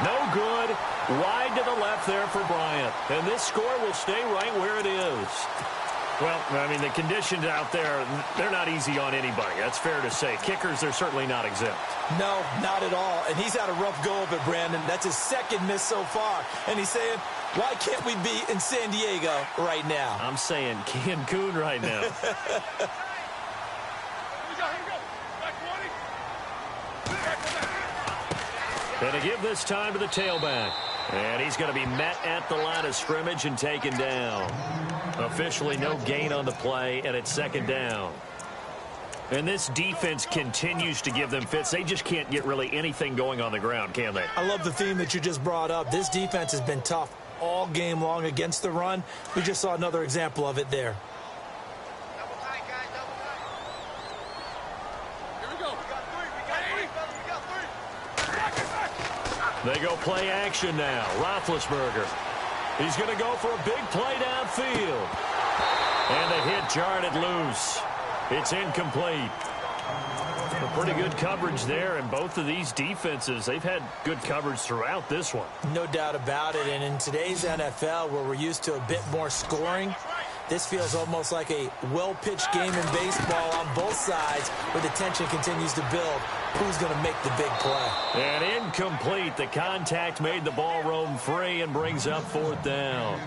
No good. Wide to the left there for Bryant. And this score will stay right where it is. Well, I mean, the conditions out there, they're not easy on anybody. That's fair to say. Kickers, they're certainly not exempt. No, not at all. And he's had a rough go of it, Brandon. That's his 2nd miss so far. And he's saying, why can't we be in San Diego right now? I'm saying Cancun right now. Here we go. Back 20. And to give this time to the tailback. And he's going to be met at the line of scrimmage and taken down. Officially no gain on the play, and it's 2nd down. And this defense continues to give them fits. They just can't get really anything going on the ground, can they? I love the theme that you just brought up. This defense has been tough all game long against the run. We just saw another example of it there. Double tight, guys. Double tight. Here we go. We got 3. They go play action now. Roethlisberger. He's going to go for a big play downfield. And the hit jarred it loose. It's incomplete. A pretty good coverage there, and both of these defenses, they've had good coverage throughout this one. No doubt about it, and in today's NFL, where we're used to a bit more scoring, this feels almost like a well-pitched game in baseball on both sides, where the tension continues to build. Who's going to make the big play? And incomplete. The contact made the ball roam free and brings up 4th down.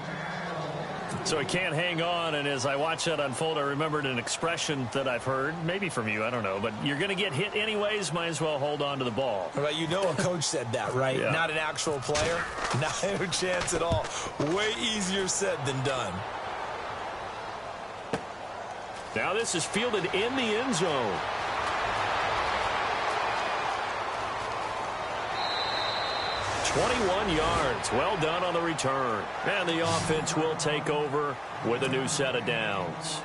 So he can't hang on, and as I watch that unfold, I remembered an expression that I've heard, maybe from you, I don't know, but you're going to get hit anyways, might as well hold on to the ball. Right, you know a coach said that, right? Yeah. Not an actual player? Not a chance at all. Way easier said than done. Now this is fielded in the end zone. "21 yards. Well done on the return. And the offense will take over with a new set of downs.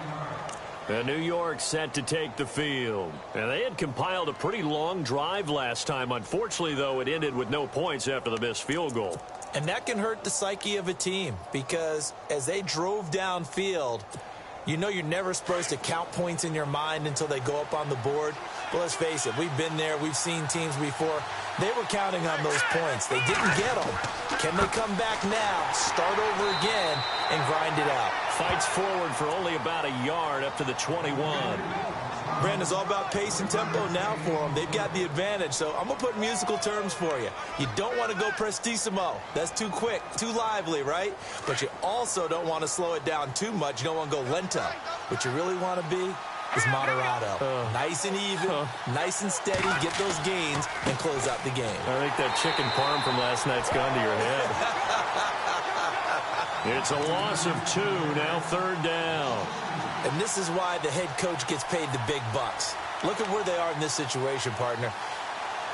And New York set to take the field. And they had compiled a pretty long drive last time. Unfortunately, though, it ended with no points after the missed field goal. And that can hurt the psyche of a team, because as they drove downfield, you know you're never supposed to count points in your mind until they go up on the board. Well, let's face it, we've been there. We've seen teams before. They were counting on those points. They didn't get them. Can they come back now, start over again, and grind it out? Fights forward for only about a yard up to the 21. Brandon, it's all about pace and tempo now for them. They've got the advantage, so I'm going to put musical terms for you. You don't want to go prestissimo. That's too quick, too lively, right? But you also don't want to slow it down too much. You don't want to go lento. What you really want to be is moderato. Nice and even, nice and steady, get those gains, and close out the game. I think that chicken parm from last night's gone to your head. It's a loss of 2, now 3rd down. And this is why the head coach gets paid the big bucks. Look at where they are in this situation, partner.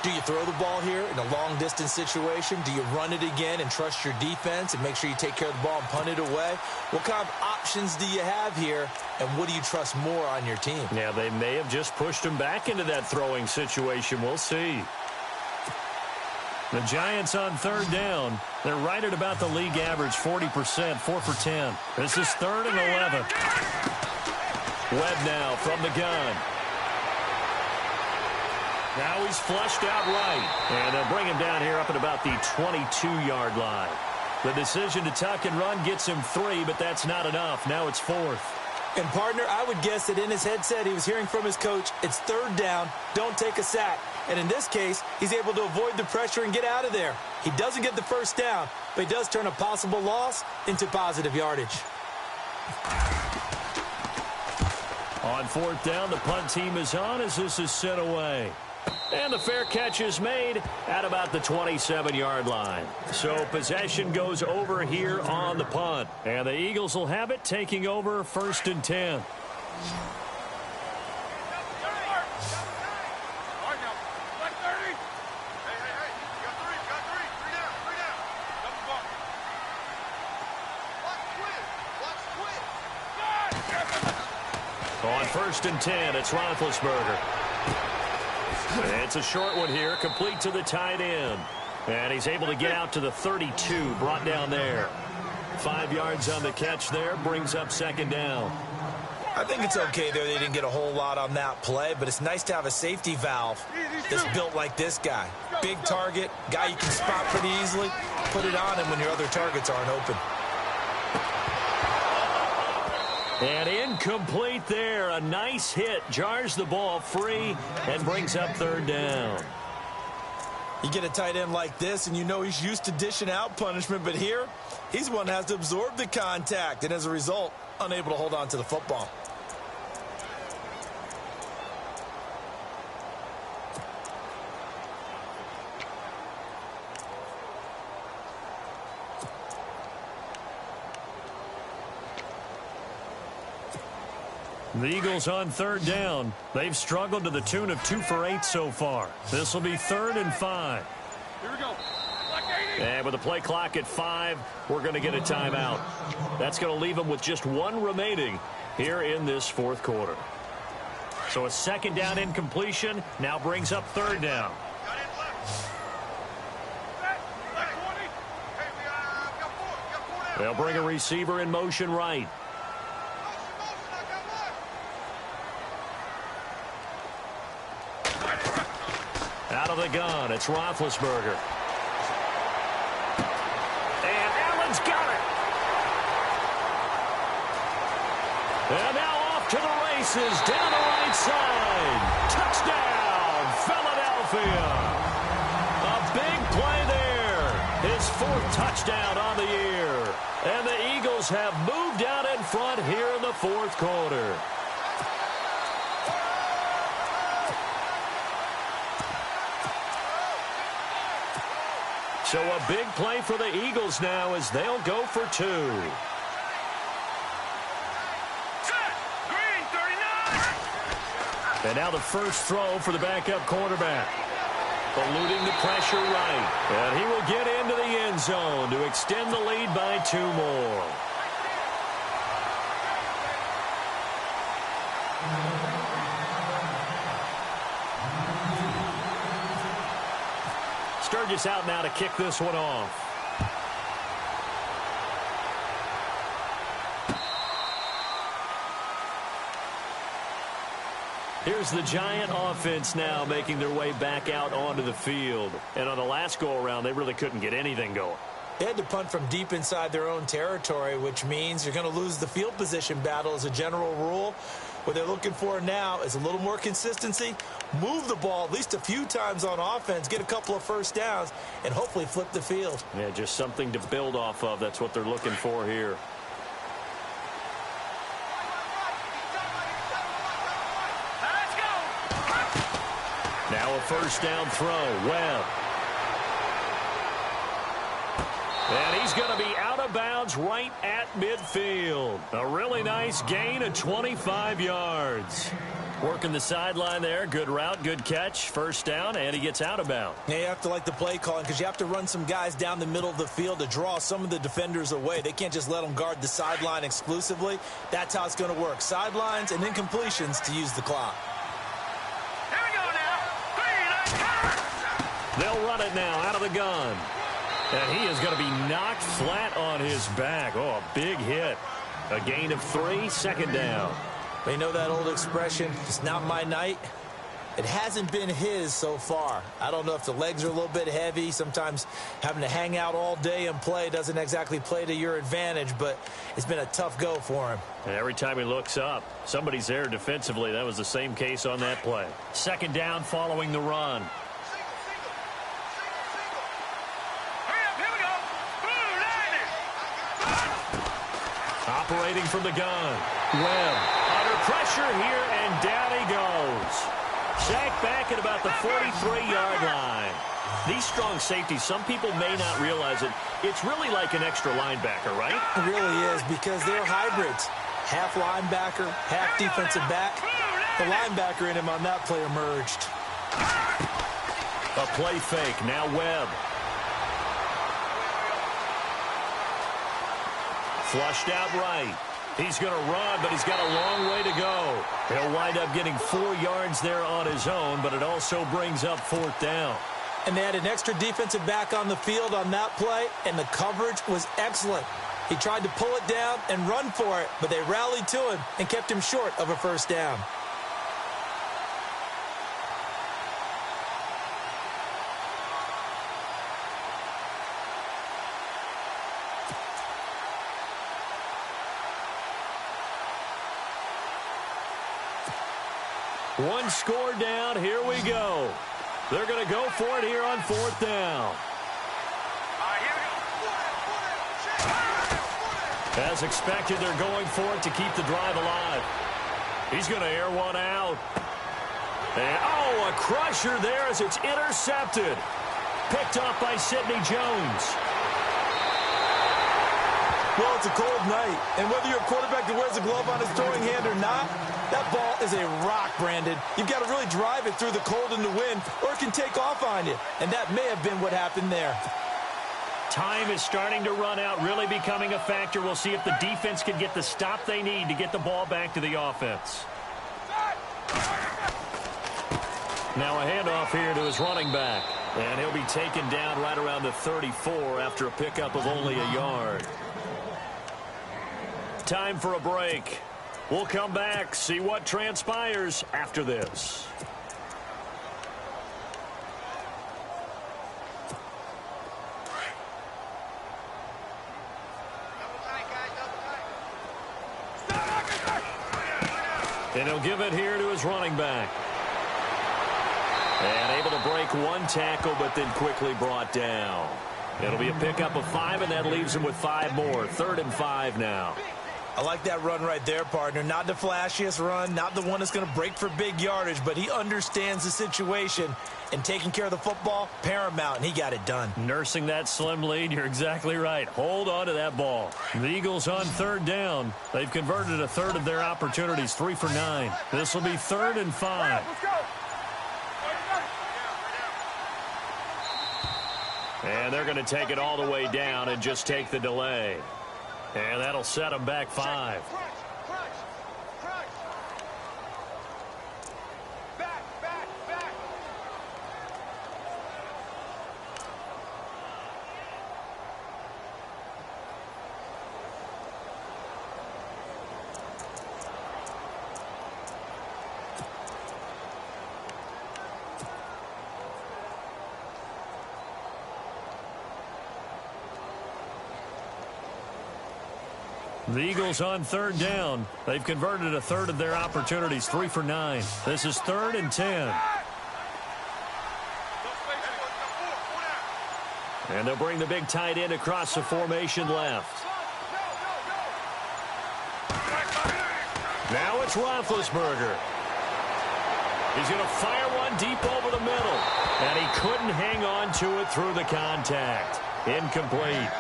Do you throw the ball here in a long-distance situation? Do you run it again and trust your defense and make sure you take care of the ball and punt it away? What kind of options do you have here, and what do you trust more on your team? Yeah, they may have just pushed him back into that throwing situation. We'll see. The Giants on 3rd down. They're right at about the league average, 40%, 4 for 10. This is 3rd and 11. Webb now from the gun. Now he's flushed out right. And they'll bring him down here up at about the 22-yard line. The decision to tuck and run gets him 3, but that's not enough. Now it's 4th. And, partner, I would guess that in his headset he was hearing from his coach, it's third down, don't take a sack. And in this case, he's able to avoid the pressure and get out of there. He doesn't get the first down, but he does turn a possible loss into positive yardage. On fourth down, the punt team is on as this is sent away. And the fair catch is made at about the 27-yard line. So possession goes over here on the punt. And the Eagles will have it, taking over 1st and 10. On 1st and 10, it's Roethlisberger. It's a short one here, complete to the tight end. And he's able to get out to the 32, brought down there. 5 yards on the catch there, brings up 2nd down. I think it's okay there. They didn't get a whole lot on that play, but it's nice to have a safety valve that's built like this guy. Big target, guy you can spot pretty easily. Put it on him when your other targets aren't open. And incomplete there. A nice hit. Jars the ball free and brings up 3rd down. You get a tight end like this, and you know he's used to dishing out punishment, but here, he's the one that has to absorb the contact, and as a result, unable to hold on to the football. The Eagles on 3rd down. They've struggled to the tune of 2 for 8 so far. This will be 3rd and 5. Here we go. And with the play clock at 5, we're going to get a timeout. That's going to leave them with just 1 remaining here in this 4th quarter. So a 2nd down incompletion now brings up 3rd down. They'll bring a receiver in motion right. Out of the gun, it's Roethlisberger. And Allen's got it. And now off to the races, down the right side. Touchdown, Philadelphia. A big play there. His 4th touchdown on the year. And the Eagles have moved out in front here in the 4th quarter. So a big play for the Eagles now as they'll go for 2. And now the first throw for the backup quarterback. Eluding the pressure right. And he will get into the end zone to extend the lead by 2 more. Sturgis out now to kick this one off. Here's the Giant offense now making their way back out onto the field. And on the last go-around, they really couldn't get anything going. They had to punt from deep inside their own territory, which means you're going to lose the field position battle as a general rule. What they're looking for now is a little more consistency, move the ball at least a few times on offense, get a couple of first downs, and hopefully flip the field. Yeah, just something to build off of. That's what they're looking for here. Let's go. Now a first down throw. Webb. And he's going to be out of bounds right at midfield. A really nice gain of 25 yards. Working the sideline there. Good route, good catch. First down, and he gets out of bounds. Now you have to like the play calling because you have to run some guys down the middle of the field to draw some of the defenders away. They can't just let them guard the sideline exclusively. That's how it's going to work. Sidelines and incompletions to use the clock. Here we go now. They'll run it now out of the gun. And he is going to be knocked flat on his back. Oh, a big hit. A gain of 3, second down. They know that old expression, it's not my night. It hasn't been his so far. I don't know if the legs are a little bit heavy. Sometimes having to hang out all day and play doesn't exactly play to your advantage, but it's been a tough go for him. And every time he looks up, somebody's there defensively. That was the same case on that play. Second down following the run. Operating from the gun. Webb under pressure here, and down he goes. Sacked back at about the 43-yard line. These strong safeties, some people may not realize it. It's really like an extra linebacker, right? It really is, because they're hybrids. Half linebacker, half defensive back. The linebacker in him on that play emerged. A play fake. Now Webb. Flushed out right. He's going to run, but he's got a long way to go. He'll wind up getting 4 yards there on his own, but it also brings up 4th down. And they had an extra defensive back on the field on that play, and the coverage was excellent. He tried to pull it down and run for it, but they rallied to him and kept him short of a first down. One score down. Here we go. They're going to go for it here on 4th down. As expected, they're going for it to keep the drive alive. He's going to air one out. And, oh, a crusher there as it's intercepted. Picked up by Sidney Jones. Well, it's a cold night, and whether you're a quarterback that wears a glove on his throwing hand or not, that ball is a rock, Brandon. You've got to really drive it through the cold and the wind, or it can take off on you, and that may have been what happened there. Time is starting to run out, really becoming a factor. We'll see if the defense can get the stop they need to get the ball back to the offense. Now a handoff here to his running back, and he'll be taken down right around the 34 after a pickup of only a yard. Time for a break. We'll come back, see what transpires after this. And he'll give it here to his running back. And able to break one tackle, but then quickly brought down. It'll be a pickup of 5, and that leaves him with 5 more. 3rd and 5 now. I like that run right there, partner. Not the flashiest run, not the one that's going to break for big yardage, but he understands the situation, and taking care of the football, paramount, and he got it done. Nursing that slim lead, you're exactly right. Hold on to that ball. The Eagles on 3rd down. They've converted a third of their opportunities, 3 for 9. This will be 3rd and 5. And they're going to take it all the way down and just take the delay. And that'll set them back 5. The Eagles on 3rd down. They've converted a third of their opportunities, 3 for 9. This is 3rd and 10. And they'll bring the big tight end across the formation left. Now it's Roethlisberger. He's going to fire one deep over the middle. And he couldn't hang on to it through the contact. Incomplete.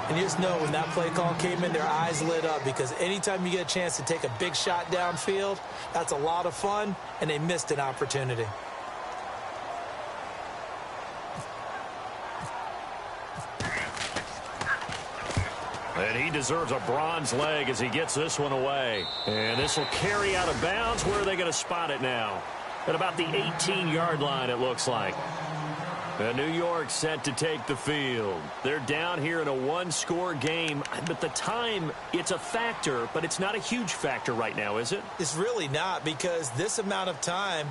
And you just know when that play call came in, their eyes lit up, because anytime you get a chance to take a big shot downfield, that's a lot of fun, and they missed an opportunity. And he deserves a bronze leg as he gets this one away. And this will carry out of bounds. Where are they going to spot it now? At about the 18-yard line, it looks like. New York set to take the field. They're down here in a one-score game, but the time, it's a factor, but it's not a huge factor right now, is it? It's really not, because this amount of time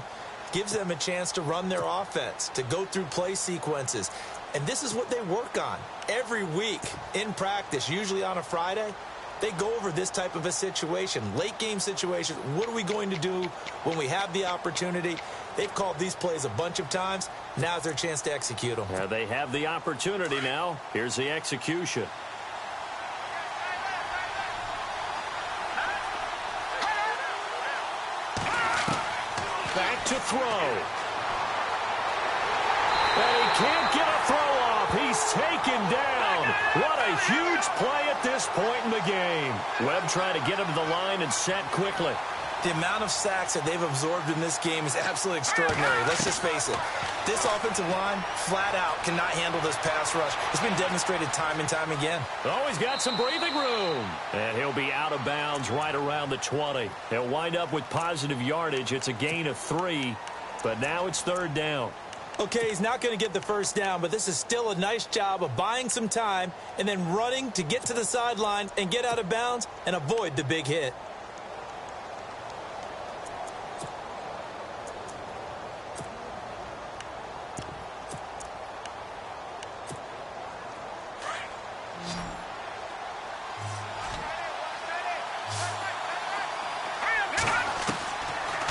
gives them a chance to run their offense, to go through play sequences. And this is what they work on every week in practice, usually on a Friday. They go over this type of a situation, late game situation. What are we going to do when we have the opportunity? They've called these plays a bunch of times. Now's their chance to execute them. Yeah, they have the opportunity now. Here's the execution. Back to throw. And he can't get a throw off. He's taken down. What a huge play at this point in the game. Webb trying to get him to the line and set quickly. The amount of sacks that they've absorbed in this game is absolutely extraordinary. Let's just face it. This offensive line, flat out, cannot handle this pass rush. It's been demonstrated time and time again. Oh, he's got some breathing room. And he'll be out of bounds right around the 20. He'll wind up with positive yardage. It's a gain of 3, but now it's 3rd down. Okay, he's not going to get the first down, but this is still a nice job of buying some time and then running to get to the sideline and get out of bounds and avoid the big hit.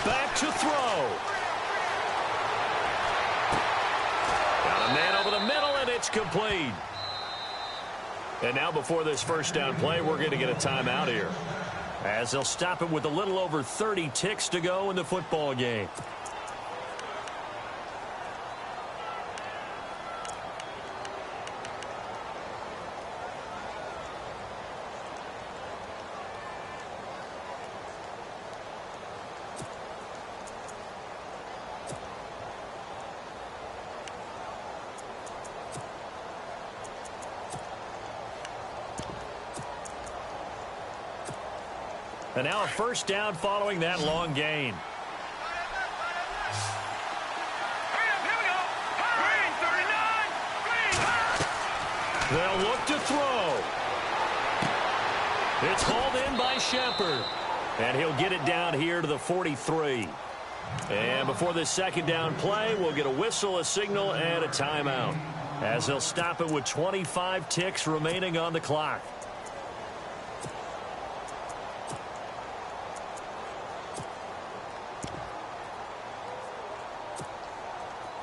Back to throw. Got a man over the middle, and it's complete. And now before this first down play, we're going to get a timeout here, as they'll stop it with a little over 30 ticks to go in the football game. And now a first down following that long gain. They'll look to throw. It's hauled in by Shepard. And he'll get it down here to the 43. And before this second down play, we'll get a whistle, a signal, and a timeout, as they'll stop it with 25 ticks remaining on the clock.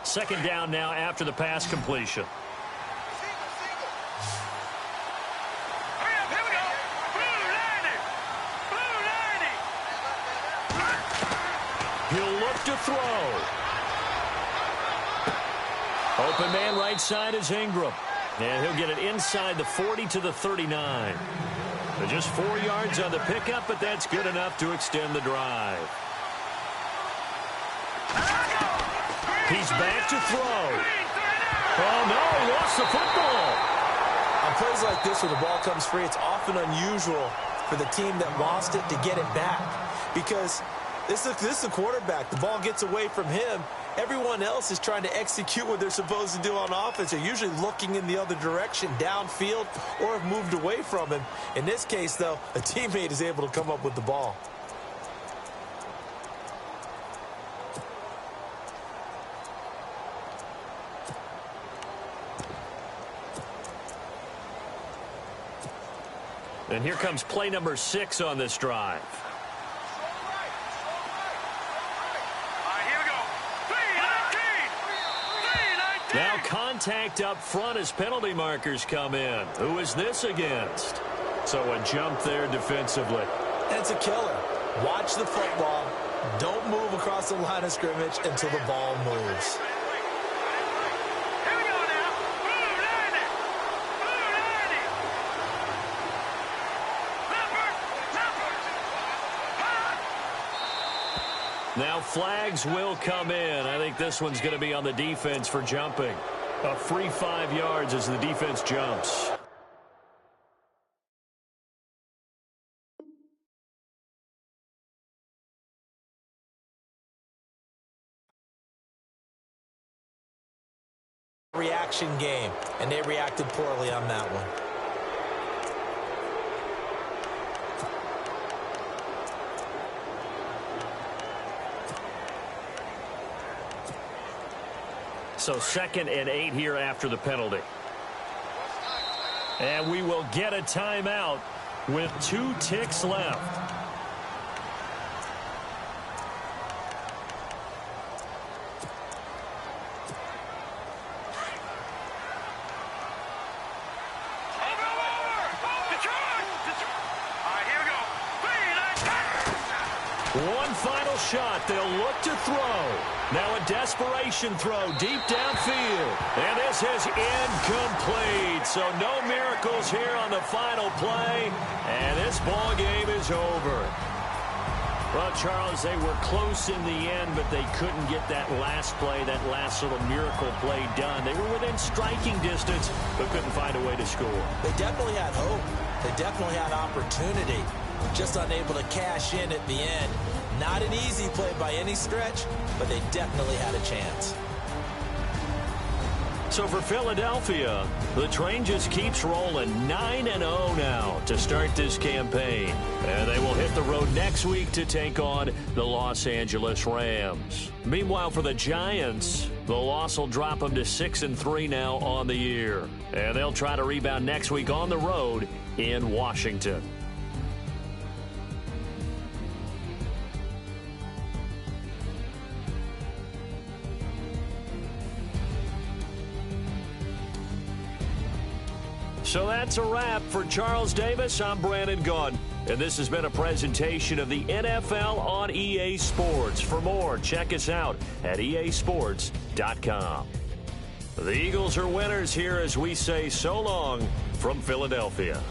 Second down now after the pass completion. He'll look to throw. Open man right side is Ingram. And he'll get it inside the 40 to the 39. So just 4 yards on the pickup, but that's good enough to extend the drive. He's back to throw. Oh, no, he lost the football. On plays like this where the ball comes free, it's often unusual for the team that lost it to get it back, because this is the quarterback. The ball gets away from him. Everyone else is trying to execute what they're supposed to do on offense. They're usually looking in the other direction, downfield, or have moved away from him. In this case, though, a teammate is able to come up with the ball. And here comes play number 6 on this drive. Now contact up front as penalty markers come in. Who is this against? So a jump there defensively. It's a killer. Watch the football. Don't move across the line of scrimmage until the ball moves. Now flags will come in. I think this one's going to be on the defense for jumping. A free 5 yards as the defense jumps. reaction game, and they reacted poorly on that one. So 2nd and 8 here after the penalty. And we will get a timeout with 2 ticks left. One final shot. They'll look to throw. Now a desperation throw deep downfield. And this is incomplete. So no miracles here on the final play. And this ball game is over. Well, Charles, they were close in the end, but they couldn't get that last play, that last little miracle play done. They were within striking distance, but couldn't find a way to score. They definitely had hope. They definitely had opportunity. Just unable to cash in at the end. Not an easy play by any stretch, but they definitely had a chance. So for Philadelphia, the train just keeps rolling 9-0 now to start this campaign. And they will hit the road next week to take on the Los Angeles Rams. Meanwhile, for the Giants, the loss will drop them to 6-3 now on the year. And they'll try to rebound next week on the road in Washington. So that's a wrap. For Charles Davis, I'm Brandon Gaudin. And this has been a presentation of the NFL on EA Sports. For more, check us out at easports.com. The Eagles are winners here as we say so long from Philadelphia.